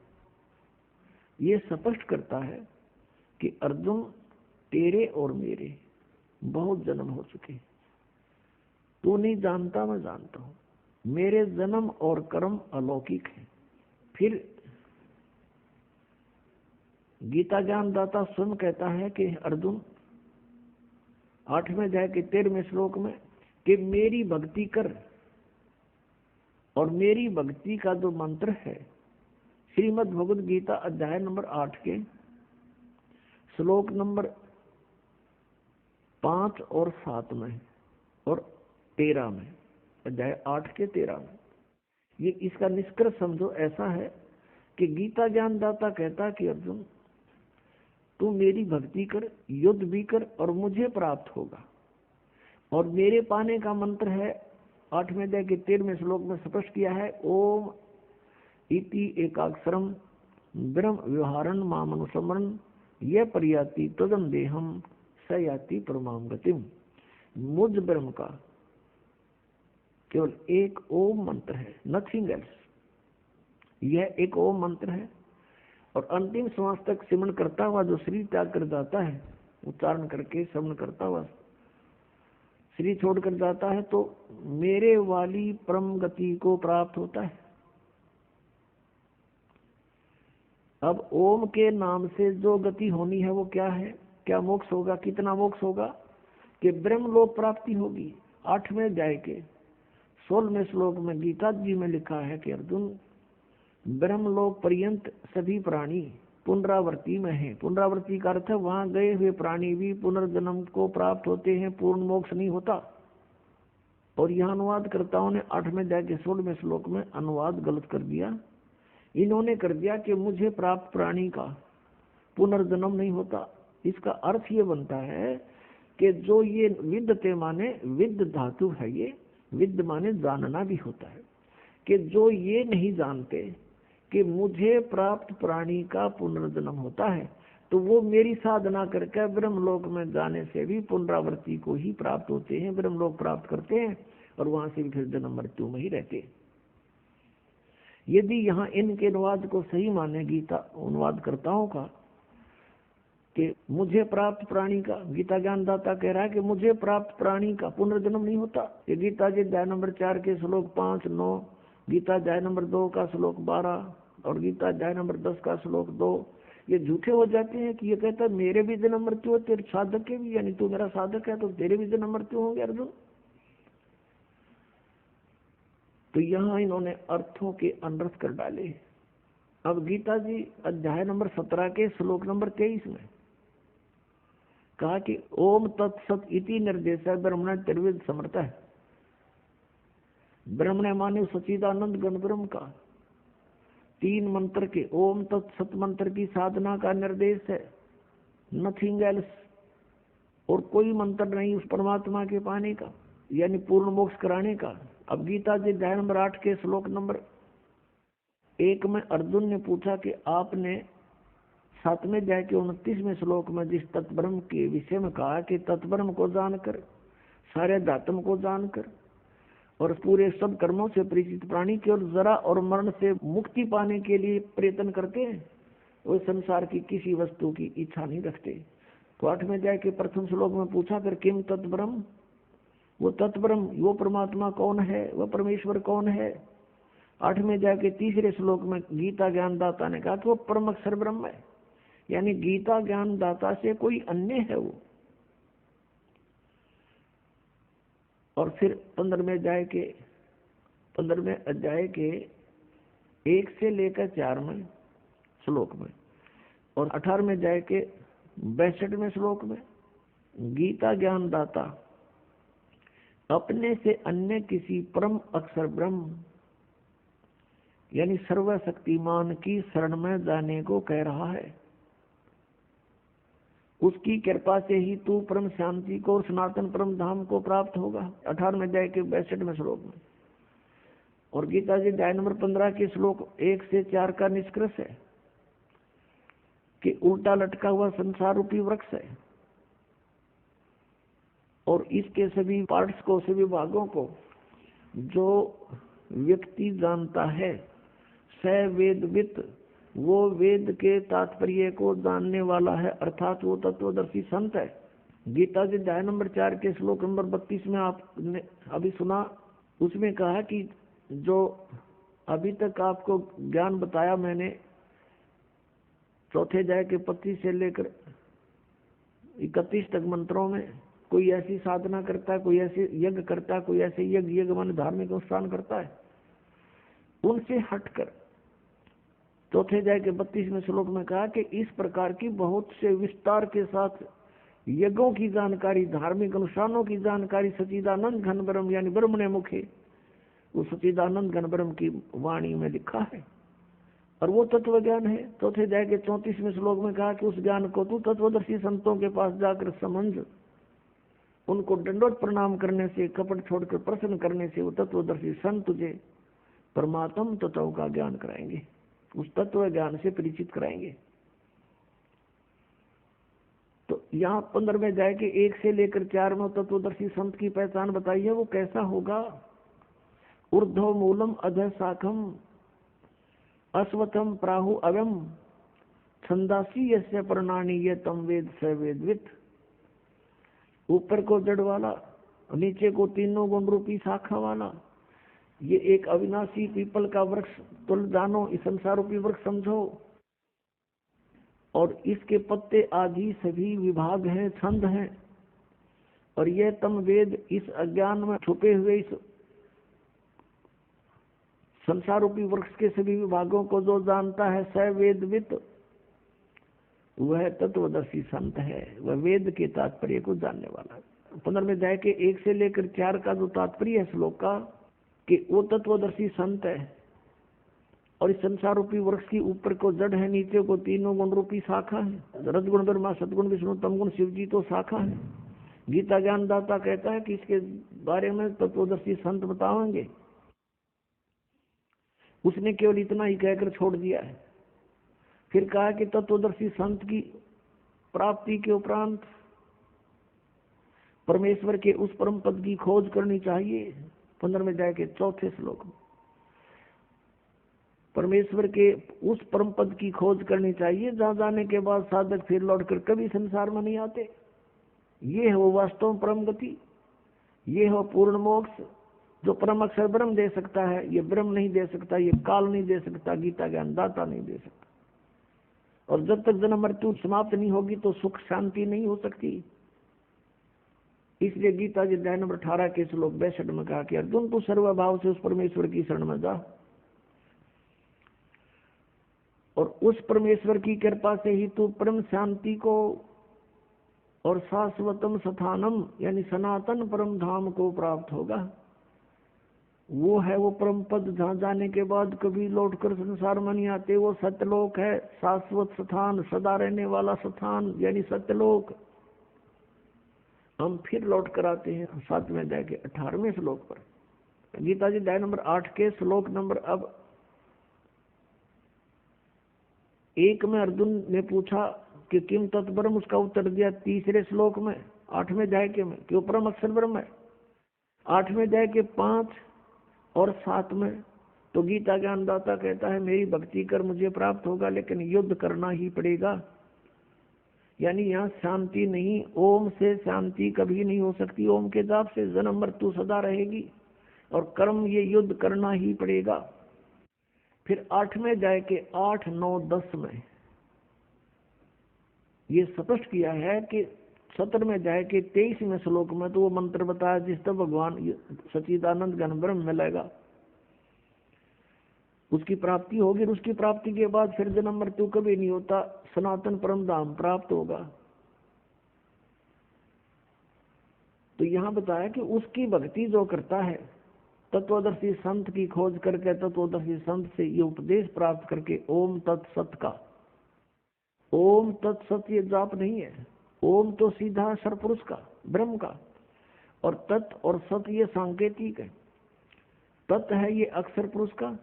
Speaker 2: ये स्पष्ट करता है कि अर्जुन, तेरे और मेरे बहुत जन्म हो चुके। तू नहीं जानता, मैं जानता हूं। मेरे जन्म और कर्म अलौकिक है। फिर गीता ज्ञानदाता स्वयं कहता है कि अर्जुन 8वें अध्याय के 13वें श्लोक में कि मेरी भक्ति कर, और मेरी भक्ति का जो मंत्र है श्रीमद् भगवद गीता अध्याय नंबर 8 के श्लोक नंबर 5 और 7 में और 13 में, अध्याय 8 के 13 में, ये इसका निष्कर्ष समझो ऐसा है कि गीता ज्ञानदाता कहता कि अर्जुन, तू मेरी भक्ति कर, युद्ध भी कर और मुझे प्राप्त होगा। और मेरे पाने का मंत्र है 8वें अध्याय के 13वें श्लोक में स्पष्ट किया है, ओम इति एकाक्षरम ब्रह्म व्यवहारन मामनुसमरण यह परियाति तदम देहम सयाति परमाम गतिम। मुझ ब्रह्म का केवल एक ओम मंत्र है, नथिंग एल्स। यह एक ओम मंत्र है और अंतिम श्वास तक सिमरण करता हुआ जो शरीर त्याग कर जाता है, उच्चारण करके श्रवण करता हुआ शरीर छोड़ कर जाता है, तो मेरे वाली परम गति को प्राप्त होता है। अब ओम के नाम से जो गति होनी है वो क्या है? क्या मोक्ष होगा? कितना मोक्ष होगा? कि ब्रह्मलोक प्राप्ति होगी। 8वें अध्याय के 16वें श्लोक में गीता जी में लिखा है कि अर्जुन, ब्रह्मलोक पर्यंत सभी प्राणी पुनरावृत्ति में है। पुनरावृत्ति का अर्थ है वहां गए हुए प्राणी भी पुनर्जन्म को प्राप्त होते हैं, पूर्ण मोक्ष नहीं होता। और यह अनुवादकर्ताओं ने 8वें अध्याय के 16वें श्लोक में अनुवाद गलत कर दिया। इन्होंने कर दिया कि मुझे प्राप्त प्राणी का पुनर्जन्म नहीं होता। इसका अर्थ ये बनता है कि जो ये विद्यते माने विद्य धातु है, ये विद्य माने जानना भी होता है, कि जो ये नहीं जानते कि मुझे प्राप्त प्राणी का पुनर्जन्म होता है, तो वो मेरी साधना करके ब्रह्मलोक में जाने से भी पुनरावृत्ति को ही प्राप्त होते हैं, ब्रह्मलोक प्राप्त करते हैं और वहां से भी फिर जन्म मृत्यु में ही रहते हैं। यदि यहाँ इनके अनुवाद को सही माने गीता अनुवादकर्ताओं का कि मुझे प्राप्त प्राणी का, गीता ज्ञानदाता कह रहा है कि मुझे प्राप्त प्राणी का पुनर्जन्म नहीं होता। ये गीता जी अध्याय नंबर 4 के श्लोक 5, 9, गीता अध्याय नंबर 2 का श्लोक 12 और गीता अध्याय नंबर 10 का श्लोक 2 ये झूठे हो जाते हैं कि ये कहता है मेरे भी जन्म मृत्यु हो, तेरे साधक के भी, यानी तू मेरा साधक है तो तेरे भी जन्म मृत्यु होंगे अर्जुन। तो यहाँ इन्होंने अर्थों के अनर्थ कर डाले। अब गीता जी अध्याय नंबर 17 के श्लोक नंबर 23 में कहा कि ओम तत्सत इति निर्देश है ब्रह्मण त्रिविध समर्थ है। ब्रह्मण माने सच्चिदानंद गण ब्रह्म का 3 मंत्र के ओम तत्सत मंत्र की साधना का निर्देश है। नथिंग एल्स, और कोई मंत्र नहीं उस परमात्मा के पाने का, यानी पूर्ण मोक्ष कराने का। अब गीता जी अध्याय नंबर 8 के श्लोक नंबर 1 में अर्जुन ने पूछा कि आपने 7वें अध्याय के 29वें श्लोक में जिस तत्ब्रह्म के विषय में कहा कि तत्ब्रह्म को जानकर, सारे धातम को जानकर और पूरे सब कर्मों से परिचित प्राणी केवल जरा और मरण से मुक्ति पाने के लिए प्रयत्न करते हैं, वो संसार की किसी वस्तु की इच्छा नहीं रखते। तो 8वें अध्याय के प्रथम श्लोक में पूछा कर किम तत्ब्रह्म, वो तत्ब्रह्म, वो परमात्मा कौन है, वह परमेश्वर कौन है। 8वें अध्याय के तीसरे श्लोक में गीता ज्ञानदाता ने कहा कि वो परम अक्षर ब्रह्म है, यानी गीता ज्ञानदाता से कोई अन्य है वो। और फिर 15वें अध्याय के 1 से लेकर 4 में श्लोक में और 18वें अध्याय के 62वें श्लोक में गीता ज्ञानदाता अपने से अन्य किसी परम अक्षर ब्रह्म यानी सर्वशक्तिमान की शरण में जाने को कह रहा है। उसकी कृपा से ही तू परम शांति को और सनातन परम धाम को प्राप्त होगा। 18वें अध्याय के 62वें श्लोक में। और गीता जी अध्याय नंबर 15 के श्लोक 1 से 4 का निष्कर्ष है कि उल्टा लटका हुआ संसार रूपी वृक्ष है और इसके सभी पार्ट्स को, सभी भागों को जो व्यक्ति जानता है, स वेदवित, वो वेद के तात्पर्य को जानने वाला है, अर्थात वो तत्वदर्शी संत है। गीता जी अध्याय नंबर 4 के श्लोक नंबर 32 में आपने अभी सुना, उसमें कहा कि जो अभी तक आपको ज्ञान बताया मैंने, चौथे अध्याय के 25 से लेकर 31 तक मंत्रों में, कोई ऐसी साधना करता है, कोई ऐसे यज्ञ करता है, कोई ऐसे यज्ञ मान धार्मिक अनुष्ठान करता है, उनसे हटकर चौथे अध्याय के 32वें श्लोक में कहा कि इस प्रकार की बहुत से विस्तार के साथ यज्ञों की जानकारी, धार्मिक अनुष्ठानों की जानकारी सच्चिदानंद घन ब्रह्म यानी ब्रह्म ने मुखे, वो सच्चिदानंद घन ब्रह्म की वाणी में लिखा है और वो तत्व ज्ञान है। चौथे अध्याय के 34वें श्लोक में कहा कि उस ज्ञान को तू तत्वदर्शी संतों के पास जाकर समझ, उनको दंडोत प्रणाम करने से, कपट छोड़कर प्रश्न करने से वो तत्वदर्शी संत तुझे परमात्म तत्व का ज्ञान कराएंगे, उस तत्व ज्ञान से परिचित कराएंगे। तो यहाँ 15वें अध्याय के 1 से लेकर 4 में तत्वदर्शी संत की पहचान बताई है। वो कैसा होगा? ऊर्ध्व मूलम अधः शाखम अश्वत्थम प्राहु अवम छंदासी यस्य प्रणानी ये तम वेद स वेदवित। ऊपर को जड़ वाला, नीचे को तीनों गुण रूपी शाखा वाला, ये एक अविनाशी पीपल का वृक्ष तुल जानो, इस संसार रूपी वृक्ष समझो, और इसके पत्ते आदि सभी विभाग हैं, छंद हैं, और यह तम वेद इस अज्ञान में छुपे हुए इस संसार रूपी वृक्ष के सभी विभागों को जो जानता है, स वेदवित, वह तत्वदर्शी संत है, वह वेद के तात्पर्य को जानने वाला है। 15वें अध्याय के 1 से लेकर 4 का जो तात्पर्य है श्लोक का, कि वो तत्वदर्शी संत है और इस संसार रूपी वृक्ष की ऊपर को जड़ है, नीचे को तीनों गुण रूपी शाखा है। रजगुण ब्रह्मा, सदगुण विष्णु, तमगुण शिव जी तो शाखा है। गीता ज्ञानदाता कहता है कि इसके बारे में तत्वदर्शी संत बताएंगे। उसने केवल इतना ही कहकर छोड़ दिया है। फिर कहा कि तत्वदर्शी संत की प्राप्ति के उपरांत परमेश्वर के उस परम पद की खोज करनी चाहिए। 15वें अध्याय के 4थे श्लोक में परमेश्वर के उस परम पद की खोज करनी चाहिए जहां जाने के बाद साधक फिर लौटकर कभी संसार में नहीं आते। ये है वो वास्तव परम गति, ये है पूर्ण मोक्ष जो परम अक्षर ब्रह्म दे सकता है। ये ब्रह्म नहीं दे सकता, ये काल नहीं दे सकता, गीता ज्ञानदाता नहीं दे सकता। और जब तक जन्म मृत्यु समाप्त नहीं होगी तो सुख शांति नहीं हो सकती। इसलिए गीता जी अध्याय नंबर 18 के श्लोक 62 में कहा कि अर्जुन तू सर्वभाव से उस परमेश्वर की शरण में जा और उस परमेश्वर की कृपा से ही तू परम शांति को और शाश्वतम स्थानम यानी सनातन परम धाम को प्राप्त होगा। वो है वो परम पद, जहाँ जाने के बाद कभी लौटकर संसार में नहीं आते। वो सत्यलोक है, शाश्वत स्थान, सदा रहने वाला स्थान, यानी सत्यलोक। हम फिर लौट कर आते हैं 7वें अध्याय के 18वें श्लोक पर। गीता जी अध्याय नंबर 8 के श्लोक नंबर अब 1 में अर्जुन ने पूछा कि किम तत्ब्रह्म, उसका उत्तर दिया 3रे श्लोक में 8वें अध्याय के में कि वो परम अक्षर ब्रह्म है। 8वें अध्याय के 5 और 7 में तो गीता ज्ञानदाता कहता है मेरी भक्ति कर मुझे प्राप्त होगा, लेकिन युद्ध करना ही पड़ेगा। यानी यहाँ शांति नहीं, ओम से शांति कभी नहीं हो सकती। ओम के जाप से जन्म मृत्यु सदा रहेगी, और कर्म ये युद्ध करना ही पड़ेगा। फिर 8वें अध्याय के 8, 9, 10 में ये स्पष्ट किया है कि 17वें अध्याय के 23वें श्लोक में तो वो मंत्र बताया जिस तरह भगवान सच्चिदानंद ज्ञान ब्रह्म मिलेगा, उसकी प्राप्ति होगी। और उसकी प्राप्ति के बाद फिर जन्म मृत्यु कभी नहीं होता, सनातन परम धाम प्राप्त होगा। तो यहाँ बताया कि उसकी भक्ति जो करता है, तत्वदर्शी संत की खोज करके, तत्वदर्शी संत से ये उपदेश प्राप्त करके, ओम तत्सत का, ओम तत्सत ये जाप नहीं है। ओम तो सीधा सरपुरुष का, ब्रह्म का, और तत् और सत ये सांकेतिक है। तत् है ये अक्षर पुरुष का,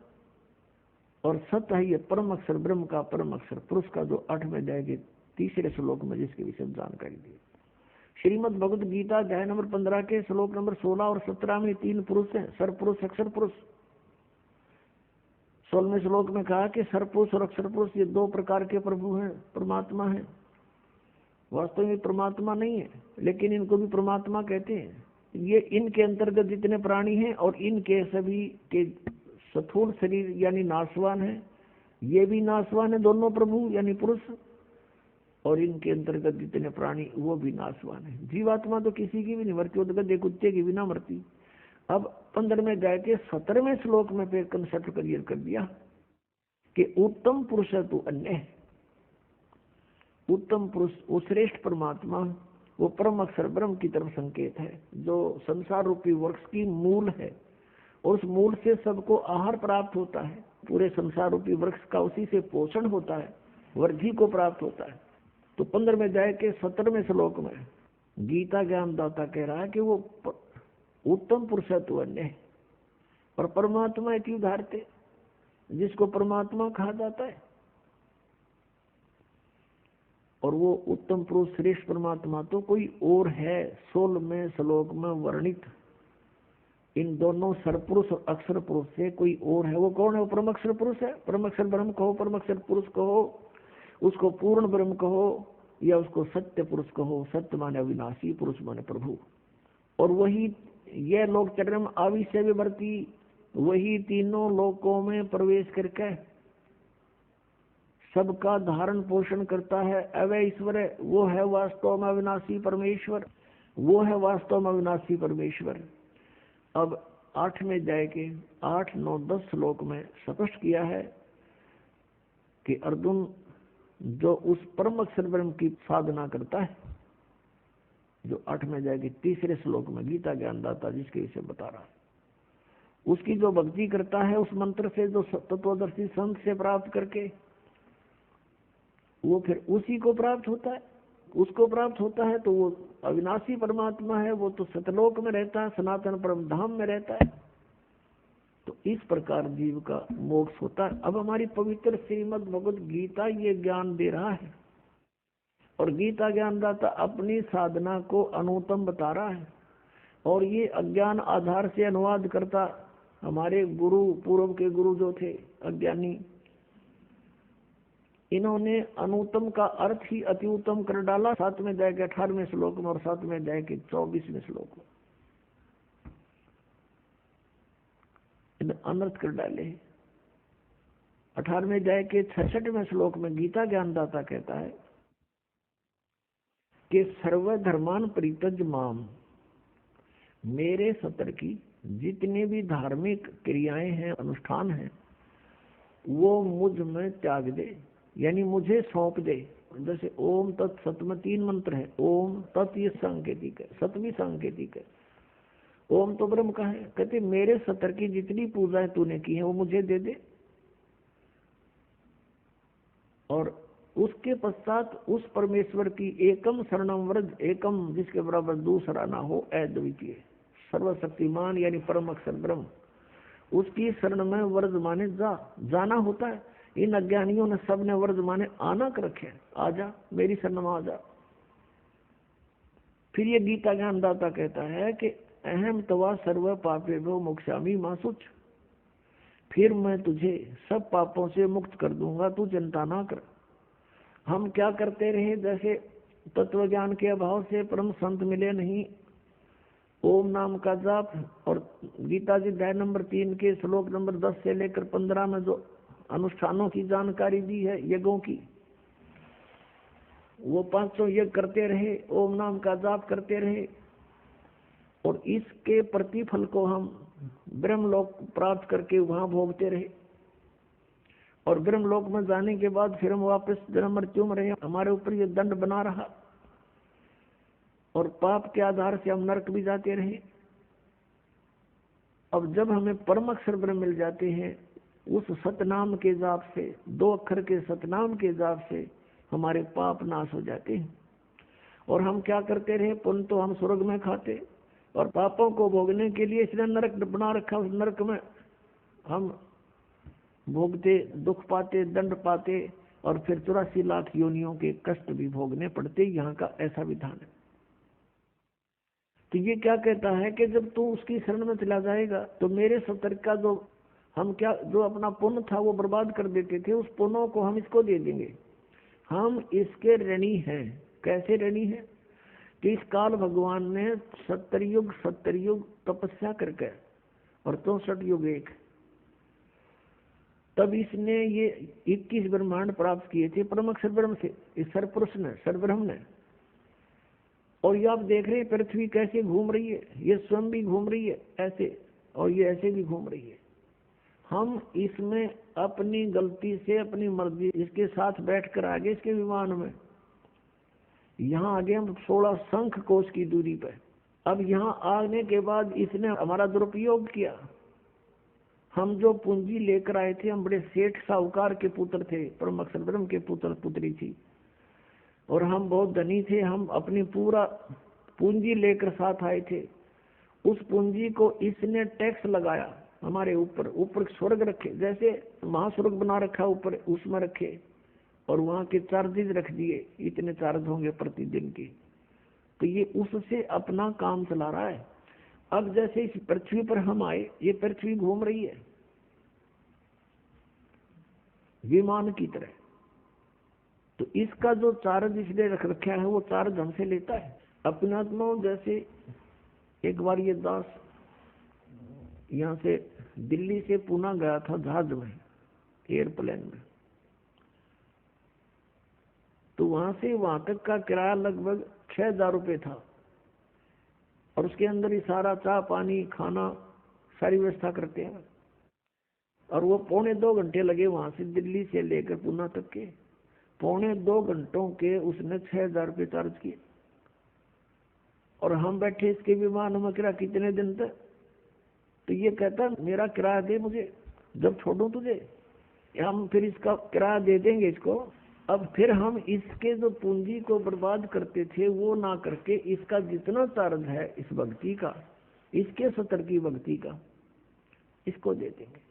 Speaker 2: और सत है ये परम अक्षर ब्रह्म का, परम अक्षर पुरुष का, जो 8वें अध्याय के 3रे श्लोक में जिसके विषय जानकारी दी। श्रीमद् भगवद गीता अध्याय नंबर 15 के श्लोक नंबर 16 और 17 में 3 पुरुष हैं, सरपुरुष अक्षर पुरुष। 16वें श्लोक में कहा कि सरपुरुष और अक्षर पुरुष ये 2 प्रकार के प्रभु हैं, परमात्मा हैं। वास्तव में परमात्मा नहीं है, लेकिन इनको भी परमात्मा कहते हैं। ये इनके अंतर्गत जितने प्राणी हैं और इनके सभी के स्थूल शरीर यानी नाशवान है, ये भी नाशवान है, दोनों प्रभु यानी पुरुष, और इनके अंतर्गत जितने प्राणी वो भी नाशवान है। जीवात्मा तो किसी की भी नहीं मरती, वो तो गधे कुत्ते की भी ना मरती। अब 15वें अध्याय के 17वें श्लोक में फिर कंसेप्ट क्लियर कर दिया कि उत्तम पुरुष है तू अन्य। उत्तम पुरुष वो श्रेष्ठ परमात्मा, वो परम अक्षर ब्रह्म की तरफ संकेत है, जो संसार रूपी वृक्ष की मूल है, और उस मूल से सबको आहार प्राप्त होता है। पूरे संसार रूपी वृक्ष का उसी से पोषण होता है, वृद्धि को प्राप्त होता है। तो 15वें अध्याय के 17वें श्लोक में गीता ज्ञानदाता कह रहा है कि वो उत्तम पुरुष है तो अन्य है, और परमात्मा इति उदाहरते, जिसको परमात्मा कहा जाता है। और वो उत्तम पुरुष श्रेष्ठ परमात्मा तो कोई और है। 16वें श्लोक में वर्णित इन दोनों सरपुरुष और अक्षर पुरुष से कोई और है। वो कौन है? वो परम अक्षर पुरुष है। परम अक्षर ब्रह्म कहो, परम अक्षर पुरुष कहो, उसको पूर्ण ब्रह्म कहो, या उसको सत्य पुरुष कहो। सत्य माने अविनाशी, पुरुष माने प्रभु। और वही यह लोक चरम आविष्य विवर्ती, वही तीनों लोकों में प्रवेश करके सबका धारण पोषण करता है। अवय ईश्वर है, वो है वास्तव में अविनाशी परमेश्वर, वो है वास्तव में अविनाशी परमेश्वर। अब 8वें अध्याय के 8, 9, 10 श्लोक में स्पष्ट किया है कि अर्जुन जो उस परम अक्षर ब्रह्म की साधना करता है, जो 8वें अध्याय के 3रे श्लोक में गीता ज्ञानदाता जिसके विषय बता रहा है, उसकी जो भक्ति करता है उस मंत्र से, जो तत्वदर्शी संत से प्राप्त करके, वो फिर उसी को प्राप्त होता है। उसको प्राप्त होता है तो वो अविनाशी परमात्मा है, वो तो सतलोक में रहता है, सनातन परम धाम में रहता है। तो इस प्रकार जीव का मोक्ष होता है। अब हमारी पवित्र श्रीमद् भगवद गीता ये ज्ञान दे रहा है, और गीता ज्ञानदाता अपनी साधना को अनुत्तम बता रहा है, और ये अज्ञान आधार से अनुवाद करता हमारे गुरु, पूर्व के गुरु जो थे अज्ञानी, इन्होंने अनुत्तम का अर्थ ही अति उत्तम कर डाला 7वें अध्याय के 18वें श्लोक में और 7वें अध्याय के 24वें श्लोक में अनर्थ कर डाले। 18वें अध्याय के 66वें श्लोक में गीता ज्ञानदाता कहता है कि सर्वधर्मान परित्यज माम, मेरे सतर की जितने भी धार्मिक क्रियाएं हैं, अनुष्ठान हैं, वो मुझ में त्याग दे, यानी मुझे सौंप दे। जैसे ओम तत् सत में 3 मंत्र है। ओम तत् ये सांकेतिक है, सत भी सांकेतिक है। ओम तो ब्रह्म का है। कहते मेरे सतर की जितनी पूजाएं तूने की है वो मुझे दे दे, और उसके पश्चात उस परमेश्वर की एकम शरणम व्रज, एकम जिसके बराबर दूसरा ना हो, अद्वितीय सर्वशक्तिमान यानी परम अक्षर ब्रह्म, उसकी शरण में व्रज माने जाना होता है। इन अज्ञानियों ने सबने व्रज माने आना कर रखे, आजा मेरी शरण में आजा। फिर ये गीता ज्ञानदाता कहता है कि अहम तवा सर्व पापे भो मोक्षामि मां शुच, फिर मैं तुझे सब पापों से मुक्त कर दूंगा, तू चिंता ना कर। हम क्या करते रहे, जैसे तत्व ज्ञान के अभाव से परम संत मिले नहीं, ओम नाम का जाप, और गीता जी अध्याय नंबर 3 के श्लोक नंबर 10 से लेकर 15 में जो अनुष्ठानों की जानकारी दी है यज्ञों की, वो 500 यज्ञ करते रहे, ओम नाम का जाप करते रहे, और इसके प्रतिफल को हम ब्रह्मलोक प्राप्त करके वहां भोगते रहे। और ब्रह्मलोक में जाने के बाद फिर हम वापस जन्म मृत्यु में रहे, हमारे ऊपर ये दंड बना रहा, और पाप के आधार से हम नरक भी जाते रहे। अब जब हमें परम अक्षर ब्रह्म मिल जाते हैं, उस सतनाम के जाप से, 2 अक्षर के सतनाम के जाप से हमारे पाप नाश हो जाते हैं। और हम क्या करते रहे, पुण्य तो हम स्वर्ग में खाते, और पापों को भोगने के लिए इसने नरक बना रखा, उस नरक में हम भोगते, दुख पाते, दंड पाते, और फिर 84 लाख योनियों के कष्ट भी भोगने पड़ते। यहाँ का ऐसा विधान है। तो ये क्या कहता है कि जब तू उसकी शरण में चला जाएगा तो मेरे सतर्क का जो हम क्या जो अपना पुण्य था वो बर्बाद कर देते थे, उस पुण्यों को हम इसको दे देंगे। हम इसके ऋणी हैं। कैसे ऋणी हैं कि इस काल भगवान ने 70 युग तपस्या करके और 64 युग एक, तब इसने ये 21 ब्रह्मांड प्राप्त किए थे परम अक्षर ब्रह्म से, इस सरपुरुष ने, सरब्रह्म ने। और ये आप देख रहे हैं पृथ्वी कैसे घूम रही है, ये स्वयं भी घूम रही है ऐसे, और ये ऐसे भी घूम रही है। हम इसमें अपनी गलती से, अपनी मर्जी, इसके साथ बैठकर आगे इसके विमान में, यहाँ आगे हम 16 शंख कोश की दूरी पर। अब यहाँ आने के बाद इसने हमारा दुरुपयोग किया। हम जो पूंजी लेकर आए थे, हम बड़े सेठ साहूकार के पुत्र थे, परम अक्षर ब्रह्म के पुत्र पुत्री थी, और हम बहुत धनी थे। हम अपनी पूरा पूंजी लेकर साथ आए थे। उस पूंजी को इसने टैक्स लगाया हमारे ऊपर। ऊपर स्वर्ग रखे, जैसे महास्वर्ग बना रखा ऊपर, उसमें रखे, और वहाँ के चार्जेस रख दिए, इतने चार्ज होंगे प्रतिदिन के। तो ये उससे अपना काम चला रहा है। अब जैसे इस पृथ्वी पर हम आए, ये पृथ्वी घूम रही है विमान की तरह, तो इसका जो चार्ज इसने रख रखा है वो चार्ज हमसे लेता है। अपना जैसे एक बार ये दास यहाँ से दिल्ली से पुणे गया था जहाज में, एयरप्लेन में, तो वहां से वहां तक का किराया लगभग 6000 रुपये था, और उसके अंदर ही सारा चाय पानी खाना सारी व्यवस्था करते हैं। और वो 2.25 घंटे लगे वहां से दिल्ली से लेकर पुणे तक के। 2.25 घंटों के उसने 6000 रुपये चार्ज किए। और हम बैठे इसके विमान में, किराया कितने दिन तक, तो ये कहता मेरा किराया दे मुझे, जब छोड़ूं तुझे। हम फिर इसका किराया दे देंगे इसको। अब फिर हम इसके जो पूंजी को बर्बाद करते थे वो ना करके इसका जितना चार्ज है इस भक्ति का, इसके 70 की भक्ति का, इसको दे देंगे।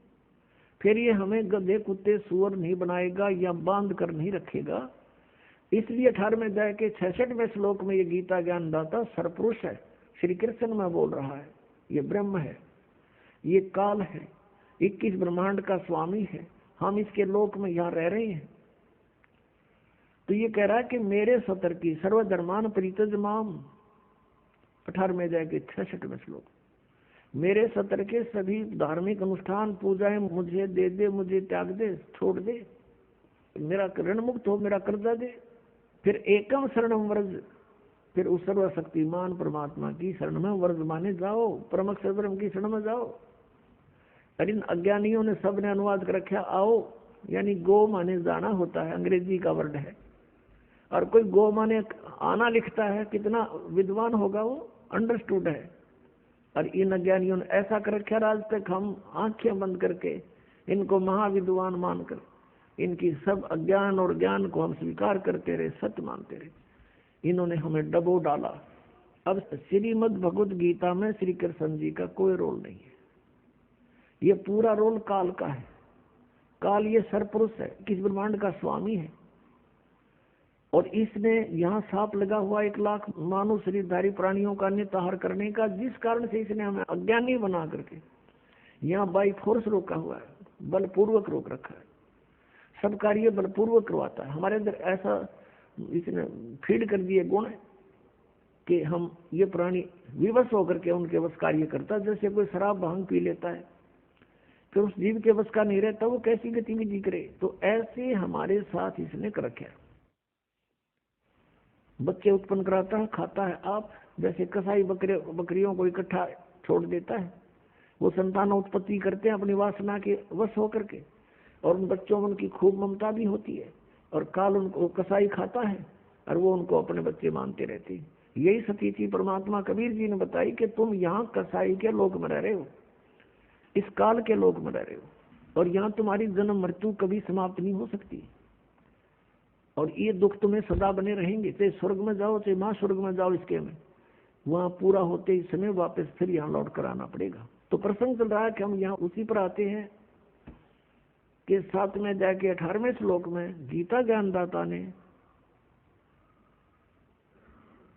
Speaker 2: फिर ये हमें गधे कुत्ते सुअर नहीं बनाएगा या बांध कर नहीं रखेगा। इसलिए 18वें अध्याय के 66वें श्लोक में ये गीता ज्ञानदाता सरपुरुष है, श्री कृष्ण में बोल रहा है। ये ब्रह्म है, ये काल है, 21 ब्रह्मांड का स्वामी है। हम इसके लोक में यहाँ रह रहे हैं। तो ये कह रहा है कि मेरे सतर की सर्वधर्मान परित्यज माम, 18वें अध्याय के 66वें श्लोक, मेरे सतर के सभी धार्मिक अनुष्ठान पूजाएं मुझे दे दे, मुझे त्याग दे, छोड़ दे, मेरा ऋण मुक्त हो, मेरा कर्जा दे। फिर एकम शरणम व्रज, फिर उस सर्वशक्तिमान परमात्मा की शरण में व्रज माने जाओ, परम अक्षर ब्रह्म की शरण में जाओ। और इन अज्ञानियों ने सबने अनुवाद कर रखा आओ, यानी गो माने जाना होता है, अंग्रेजी का वर्ड है। और कोई गो माने आना लिखता है, कितना विद्वान होगा वो, अंडरस्टूड है। और इन अज्ञानियों ने ऐसा कर रखा, आज तक हम आंखें बंद करके इनको महाविद्वान मानकर इनकी सब अज्ञान और ज्ञान को हम स्वीकार करते रहे, सत्य मानते रहे। इन्होंने हमें डबो डाला। अब श्रीमद् भगवत गीता में श्री कृष्ण जी का कोई रोल नहीं है, ये पूरा रोल काल का है। काल ये सरपुरुष है, किस ब्रह्मांड का स्वामी है, और इसने यहाँ सांप लगा हुआ 1 लाख मानव शरीरधारी प्राणियों का निताहार करने का, जिस कारण से इसने हमें अज्ञानी बना करके यहाँ बाई फोर्स रोका हुआ है, बलपूर्वक रोक रखा है। सब कार्य बलपूर्वक करवाता है। हमारे अंदर ऐसा इसने फीड कर दिए गुण कि हम ये प्राणी विवश होकर के उनके बस कार्य करता। जैसे कोई शराब भांग पी लेता है, फिर उस जीव के बस का नहीं रहता, वो कैसी गतिविधि करे। तो ऐसे हमारे साथ इसने कर रखा है। बच्चे उत्पन्न कराता है, खाता है। आप जैसे कसाई बकरियों को इकट्ठा छोड़ देता है, वो संतान उत्पत्ति करते हैं अपनी वासना के वश होकर के, और उन बच्चों में उनकी खूब ममता भी होती है, और काल उनको कसाई खाता है और वो उनको अपने बच्चे मानते रहते हैं। यही सतीथि परमात्मा कबीर जी ने बताई कि तुम यहाँ कसाई के लोक में रह रहे हो, इस काल के लोक में रह रहे हो, और यहाँ तुम्हारी जन्म मृत्यु कभी समाप्त नहीं हो सकती, और ये दुख तुम्हें सदा बने रहेंगे। चाहे स्वर्ग में जाओ चाहे माँ स्वर्ग में जाओ, इसके में वहाँ पूरा होते ही समय वापस फिर यहाँ लौट कर आना पड़ेगा। तो प्रसंग चल रहा है कि हम यहाँ उसी पर आते हैं कि 7वें अध्याय के 18वें श्लोक में गीता ज्ञानदाता ने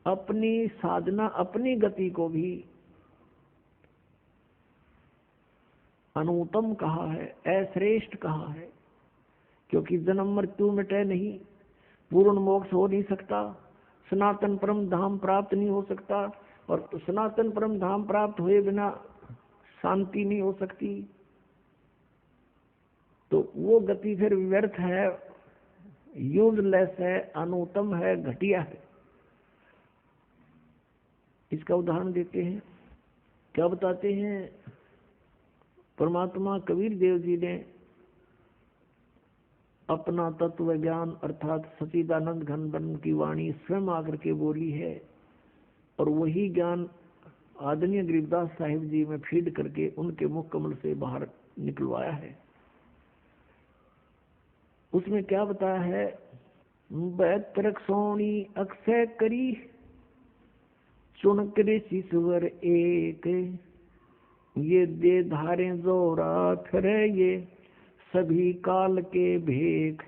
Speaker 2: अपनी साधना, अपनी गति को भी अनुत्तम कहा है, अश्रेष्ठ कहा है, क्योंकि जन्म मृत्यु मिटे नहीं, पूर्ण मोक्ष हो नहीं सकता, सनातन परम धाम प्राप्त नहीं हो सकता, और सनातन परम धाम प्राप्त हुए बिना शांति नहीं हो सकती। तो वो गति फिर व्यर्थ है, यूजलेस है, अनुत्तम है, घटिया है। इसका उदाहरण देते हैं। क्या बताते हैं? परमात्मा कबीर देव जी ने अपना तत्व ज्ञान अर्थात सच्चिदानंद घन ब्रह्म की वाणी स्वयं आकर के बोली है, और वही ज्ञान आदरणीय गरीबदास साहिब जी में फीड करके उनके मुख कमल से बाहर निकलवाया है। उसमें क्या बताया है? 72 सोनी अक्षय करी, चुनक ऋषिश्वर एक, ये दे धारे जोरा फिरे, ये सभी काल के भेख।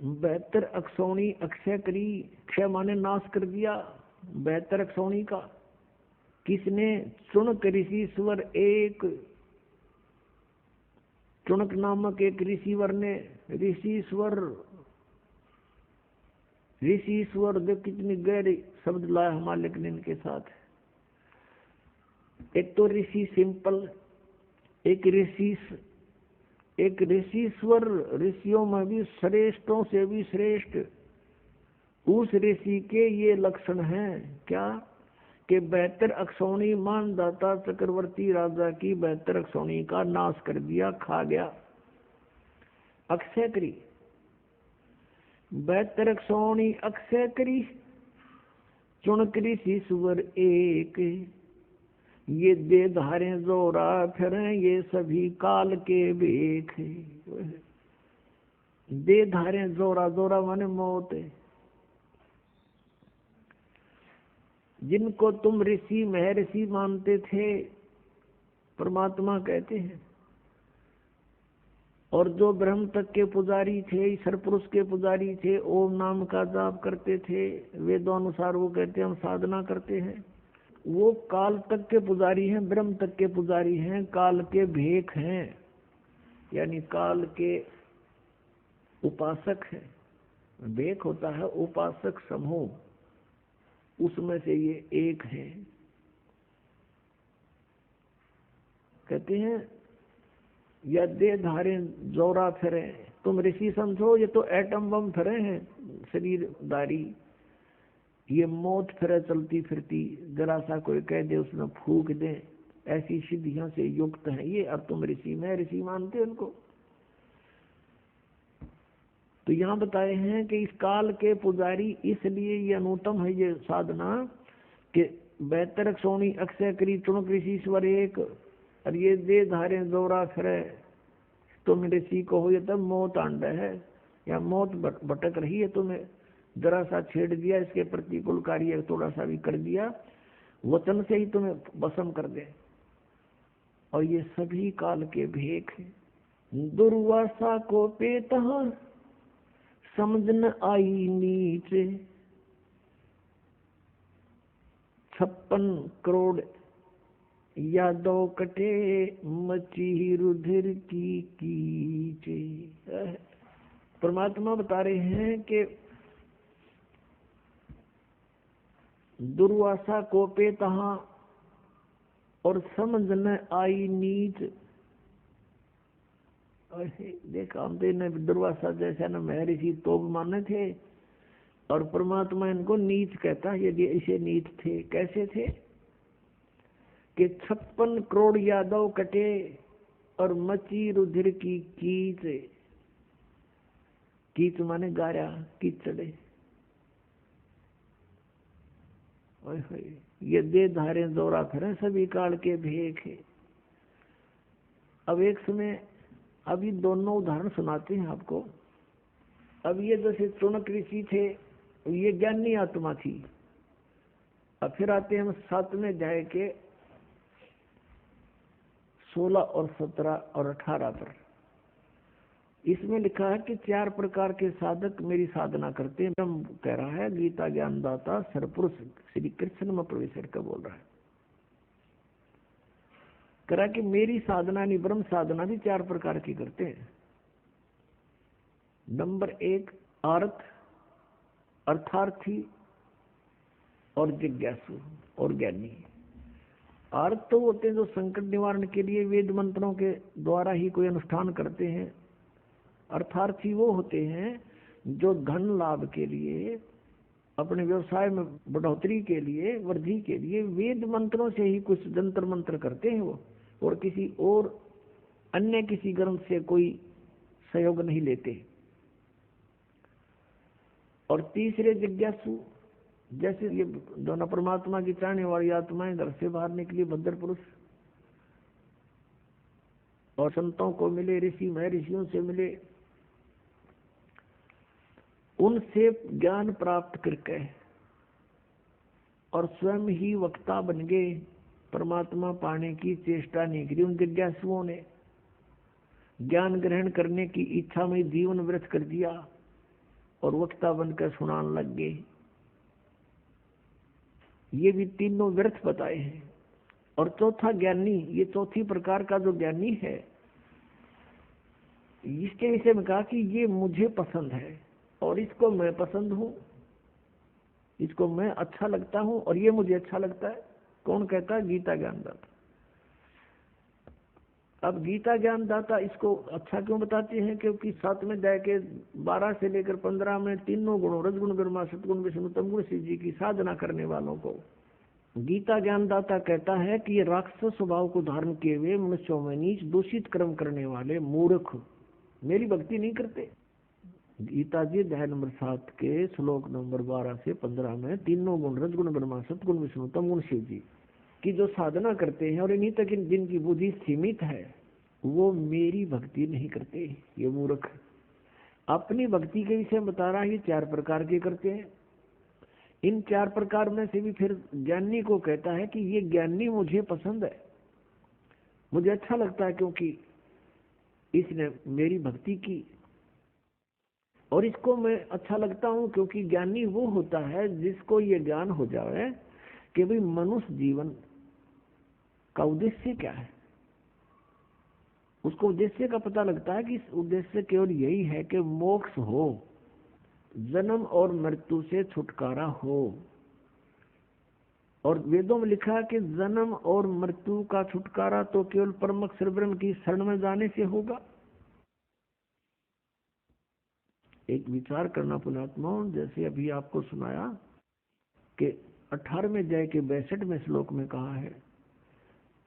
Speaker 2: 72 अक्षौणी अक्षय करी, क्षय माने नाश कर दिया 72 अक्षौणी का। किसने? चुनक ऋषिश्वर एक, चुनक नामक एक ऋषिवर ने, ऋषिश्वर देख कितनी गहरी शब्द लाया हमारे लेकिन इनके साथ। एक तो ऋषि सिंपल, एक ऋषिश्वर, ऋषियों में भी श्रेष्ठों से भी श्रेष्ठ। उस ऋषि के ये लक्षण हैं क्या? कि 72 अक्षौणी मानदाता चक्रवर्ती राजा की 72 अक्षौणी का नाश कर दिया, खा गया। अक्षय करी 72 अक्षौणी अक्षय करी, चुनक ऋषिश्वर एक, ये दे धारे जोरा फिरे, ये सभी काल के भेख। दे धारे जोरा, जोरा माने मौत। जिनको तुम ऋषि महर्षि मानते थे, परमात्मा कहते हैं, और जो ब्रह्म तक के पुजारी थे, ईश्वर पुरुष के पुजारी थे, ओम नाम का जाप करते थे, वेदों अनुसार वो कहते हैं हम साधना करते हैं, वो काल तक के पुजारी हैं, ब्रह्म तक के पुजारी हैं, काल के भेख हैं, यानी काल के उपासक हैं। भेख होता है उपासक समूह, उसमें से ये एक है। कहते हैं या दे धारे जोरा फिरे, तुम ऋषि समझो, ये तो एटम बम फिरे हैं शरीरदारी, ये मौत फिरे चलती फिरती, जरा सा कोई कह दे उसमें फूक दे, ऐसी सिद्धियों से युक्त है ये। अब तुम ऋषि में ऋषि मानते हो उनको। तो यहाँ बताए हैं कि इस काल के पुजारी, इसलिए ये अनुत्तम है ये साधना कि बेहतर सोनी अक्षय करी तुण कृषि स्वर एक, और ये दे धारे दौरा फिरे तो मेरे सी को हो, ये तब मौत आंड है या मौत भटक रही है, तुम्हें जरा सा छेड़ दिया, इसके प्रतिकूल कार्य थोड़ा सा भी कर दिया, वचन से ही तुम्हें भस्म कर दे। और ये सभी काल के भेख हैं। दुर्वासा को पेता समझ न आई नीचे, 56 करोड़ यादव कटे मची रुधिर की कीचे। परमात्मा बता रहे हैं कि दुर्वासा को पे तहा और समझ न आई नीच। देखा हम तो दुर्वासा जैसा न महर्षि तो माने थे, और परमात्मा इनको नीच कहता है। यदि ऐसे नीच थे, कैसे थे कि 56 करोड़ यादव कटे और मची रुधिर की कीच। कीच माने गारा, कीचड़े। ये दे धारे दौरा फिरे सभी काल के भेख है। अब एक समय अभी दोनों उदाहरण सुनाते हैं आपको। अब ये जैसे चुनक ऋषि थे, ये ज्ञानी आत्मा थी। अब फिर आते हैं हम 7वें अध्याय के 16 और 17 और 18 पर। इसमें लिखा है कि 4 प्रकार के साधक मेरी साधना करते हैं। ब्रह्म कह रहा है, गीता ज्ञानदाता सरपुरुष श्री कृष्ण में प्रवेश का बोल रहा है। कह रहा कि मेरी साधना नहीं, ब्रह्म साधना भी 4 प्रकार की करते हैं। नंबर 1 आर्थ, अर्थार्थी और जिज्ञासु और ज्ञानी। आर्थ तो होते हैं जो संकट निवारण के लिए वेद मंत्रों के द्वारा ही कोई अनुष्ठान करते हैं। अर्थार्थी वो होते हैं जो धन लाभ के लिए, अपने व्यवसाय में बढ़ोतरी के लिए, वृद्धि के लिए वेद मंत्रों से ही कुछ जंतर मंत्र करते हैं वो, और किसी और अन्य किसी ग्रंथ से कोई सहयोग नहीं लेते। और तीसरे जिज्ञासु, जैसे ये दोनों परमात्मा की चाहने वाली आत्माएं घर से बाहर निकली, भद्र पुरुष और संतों को मिले, ऋषि महर्षियों से मिले, उनसे ज्ञान प्राप्त करके और स्वयं ही वक्ता बन गए, परमात्मा पाने की चेष्टा नहीं करी। उन जिज्ञासुओं ने ज्ञान ग्रहण करने की इच्छा में जीवन व्यर्थ कर दिया और वक्ता बनकर सुनाने लग गए। ये भी तीनों व्यर्थ बताए हैं। और चौथा ज्ञानी, ये चौथी प्रकार का जो ज्ञानी है, इसके विषय में कहा कि ये मुझे पसंद है और इसको मैं पसंद हूं, इसको मैं अच्छा लगता हूं और ये मुझे अच्छा लगता है। कौन कहता है? गीता ज्ञानदाता। अब गीता ज्ञानदाता इसको अच्छा क्यों बताते हैं? क्योंकि 7वें अध्याय के 12 से लेकर 15 में तीनों गुणों, रजगुण ब्रह्मा, सतगुण विष्णु, तमगुण शिव जी की साधना करने वालों को गीता ज्ञानदाता कहता है कि ये राक्षस स्वभाव को धारण किए हुए मनुष्यों में नीच दूषित कर्म करने वाले मूर्ख मेरी भक्ति नहीं करते। गीता जी अध्याय नंबर 7 के श्लोक नंबर 12 से 15 में तीनों गुण, रजगुण ब्रह्मा, सतगुण विष्णु, तमगुण शिव जी की जो साधना करते हैं और इन्हीं तक जिनकी बुद्धि सीमित है, वो मेरी भक्ति नहीं करते। ये मूर्ख अपनी भक्ति के विषय बता रहा है। ये 4 प्रकार के करते हैं। इन 4 प्रकार में से भी फिर ज्ञानी को कहता है कि ये ज्ञानी मुझे पसंद है, मुझे अच्छा लगता है, क्योंकि इसने मेरी भक्ति की। और इसको मैं अच्छा लगता हूं क्योंकि ज्ञानी वो होता है जिसको ये ज्ञान हो जाए कि भाई मनुष्य जीवन का उद्देश्य क्या है। उसको उद्देश्य का पता लगता है कि इस उद्देश्य केवल यही है कि मोक्ष हो, जन्म और मृत्यु से छुटकारा हो। और वेदों में लिखा है कि जन्म और मृत्यु का छुटकारा तो केवल परम अक्षर ब्रह्म की शरण में जाने से होगा। एक विचार करना पुण्यात्माओं, जैसे अभी आपको सुनाया कि 18वें अध्याय के 62वें श्लोक में कहा है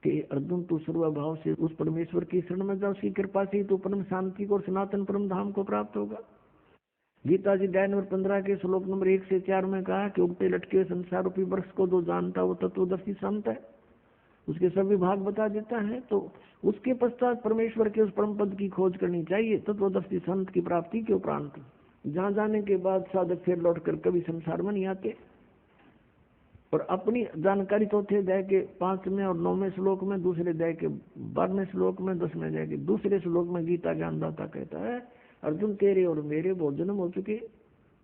Speaker 2: कि अर्जुन तू सर्वभाव से उस परमेश्वर की शरण में जा, उसकी कृपा से ही तो परम शांति को और सनातन परम धाम को प्राप्त होगा। गीता जी अध्याय नंबर 15 के श्लोक नंबर 1 से 4 में कहा कि उगते लटके संसार रूपी वृक्ष को जो जानता वो तत्वदर्शी संत है, उसके सभी भाग बता देता है। तो उसके पश्चात परमेश्वर के उस परम पद की खोज करनी चाहिए, तत्वदर्शी संत की प्राप्ति के उपरांत, जहाँ जाने के बाद साधक फिर लौट कर कभी संसार में नहीं आते। और अपनी जानकारी चौथे अध्याय के 5वें और 9वें श्लोक में, दूसरे अध्याय के 12वें श्लोक में, 10वें अध्याय के दूसरे श्लोक में गीता ज्ञानदाता कहता है, अर्जुन तेरे और मेरे बहुत जन्म हो चुके,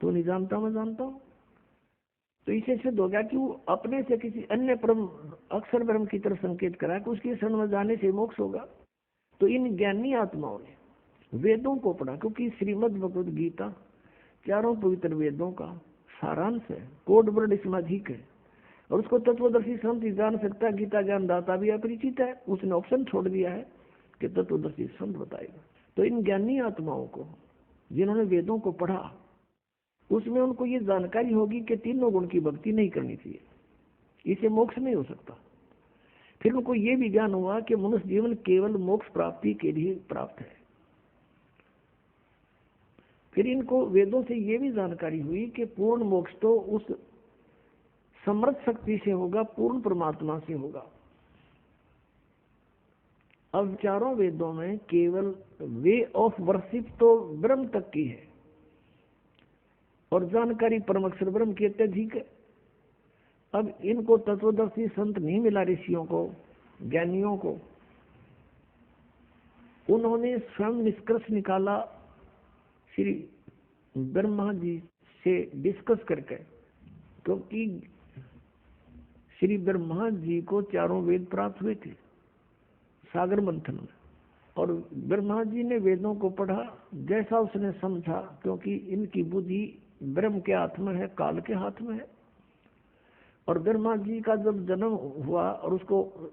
Speaker 2: तो नहीं जानता मैं जानता हूँ। तो इसे सिद्ध हो गया कि वो अपने से किसी अन्य परम अक्षर ब्रह्म की तरफ संकेत करा कि उसकी शरण में जाने से मोक्ष होगा। तो इन ज्ञानी आत्माओं ने वेदों को पढ़ा, क्योंकि श्रीमद् भगवद गीता चारों पवित्र वेदों का सारांश है, कोड वर्ड इसमें अधिक है, और उसको तत्वदर्शी संत ही जान सकता है। गीता ज्ञानदाता भी अपरिचित है, उसने ऑप्शन छोड़ दिया है कि तत्वदर्शी संत बताएगा। तो इन ज्ञानी आत्माओं को जिन्होंने वेदों को पढ़ा, उसमें उनको ये जानकारी होगी कि तीनों गुण की भक्ति नहीं करनी चाहिए, इसे मोक्ष नहीं हो सकता। फिर उनको ये भी ज्ञान हुआ कि मनुष्य जीवन केवल मोक्ष प्राप्ति के लिए प्राप्त है। फिर इनको वेदों से ये भी जानकारी हुई कि पूर्ण मोक्ष तो उस समर्थ शक्ति से होगा, पूर्ण परमात्मा से होगा। अब चारों वेदों में केवल वे ऑफ वर्शिप तो ब्रह्म तक की है, और जानकारी परम अक्षर ब्रह्म की अत्यधिक है। अब इनको तत्वदर्शी संत नहीं मिला, ऋषियों को, ज्ञानियों को। उन्होंने स्वयं निष्कर्ष निकाला श्री ब्रह्मा जी से डिस्कस करके, क्योंकि श्री ब्रह्मा जी को चारों वेद प्राप्त हुए थे सागर मंथन में, और ब्रह्मा जी ने वेदों को पढ़ा जैसा उसने समझा, क्योंकि इनकी बुद्धि ब्रह्म के हाथ में है, काल के हाथ में है। और ब्रह्मा जी का जब जन्म हुआ और उसको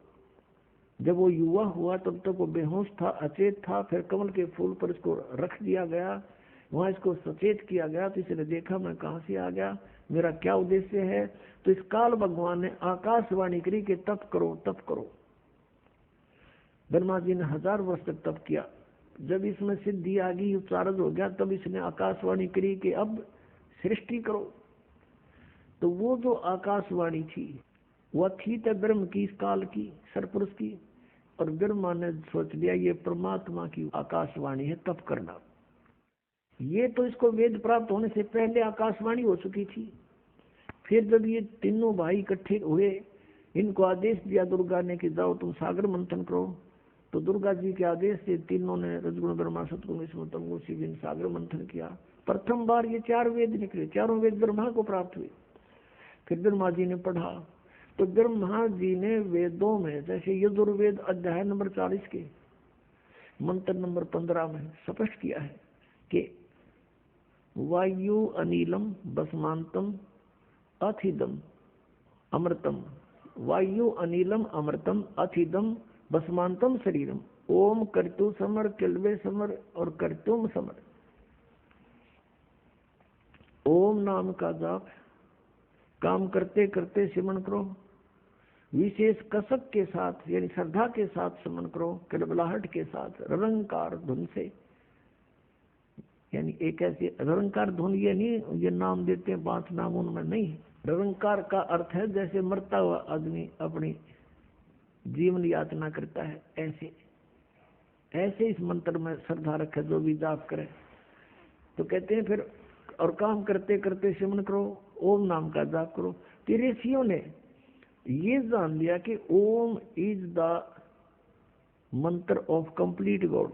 Speaker 2: जब वो युवा हुआ तब तक वो बेहोश था, अचेत था। फिर कमल के फूल पर इसको रख दिया गया, वहां इसको सचेत किया गया। तो इसने देखा मैं कहाँ से आ गया, मेरा क्या उद्देश्य है। तो इस काल भगवान ने आकाशवाणी करी कि तप करो तप करो। ब्रह्मा जी ने 1000 वर्ष तक तप किया। जब इसमें सिद्धि आ गई, उपचारज हो गया, तब इसने आकाशवाणी करी कि अब सृष्टि करो। तो वो जो आकाशवाणी थी वह थी तो ब्रह्म की, इस काल की, सरपुरुष की। और ब्रह्मा ने सोच लिया ये परमात्मा की आकाशवाणी है, तप करना। ये तो इसको वेद प्राप्त होने से पहले आकाशवाणी हो चुकी थी। फिर जब ये तीनों भाई इकट्ठे हुए, इनको आदेश दिया दुर्गा ने कि जाओ तुम सागर मंथन करो। तो दुर्गा जी के आदेश से तीनों ने रजगुण ब्रह्मा सतगुण विष्णु तमगुण शिव सागर मंथन किया। प्रथम बार ये 4 वेद निकले, चारों वेद ब्रह्मा को प्राप्त हुए। फिर ब्रह्मा जी ने पढ़ा, तो ब्रह्मा जी ने वेदों में जैसे यजुर्वेद अध्याय नंबर 40 के मंत्र नंबर 15 में स्पष्ट किया है कि वायु अनिलम बसमांतम अथिदम अमृतम, वायु अनिलम अमृतम अथिदम बसमांतम शरीरम, ओम कर्तु समर किलवे समर और कर्तुम समर। ओम नाम का जाप काम करते करते सिमरण करो, विशेष कसक के साथ यानी श्रद्धा के साथ सिमरण करो, किलबलाहट के साथ, रंकार धुन से। यानी एक ऐसी रंकार धुन, ये नहीं ये नाम देते हैं 5 नाम, उनमें नहीं। रंकार का अर्थ है जैसे मरता हुआ आदमी अपनी जीवन यातना करता है, ऐसे इस मंत्र में श्रद्धा रखे जो भी जाप करे। तो कहते हैं फिर और काम करते करते सिमरण करो, ओम नाम का जाप करो। तो ऋषियों ने ये जान लिया कि ओम इज द मंत्र ऑफ कंप्लीट गॉड।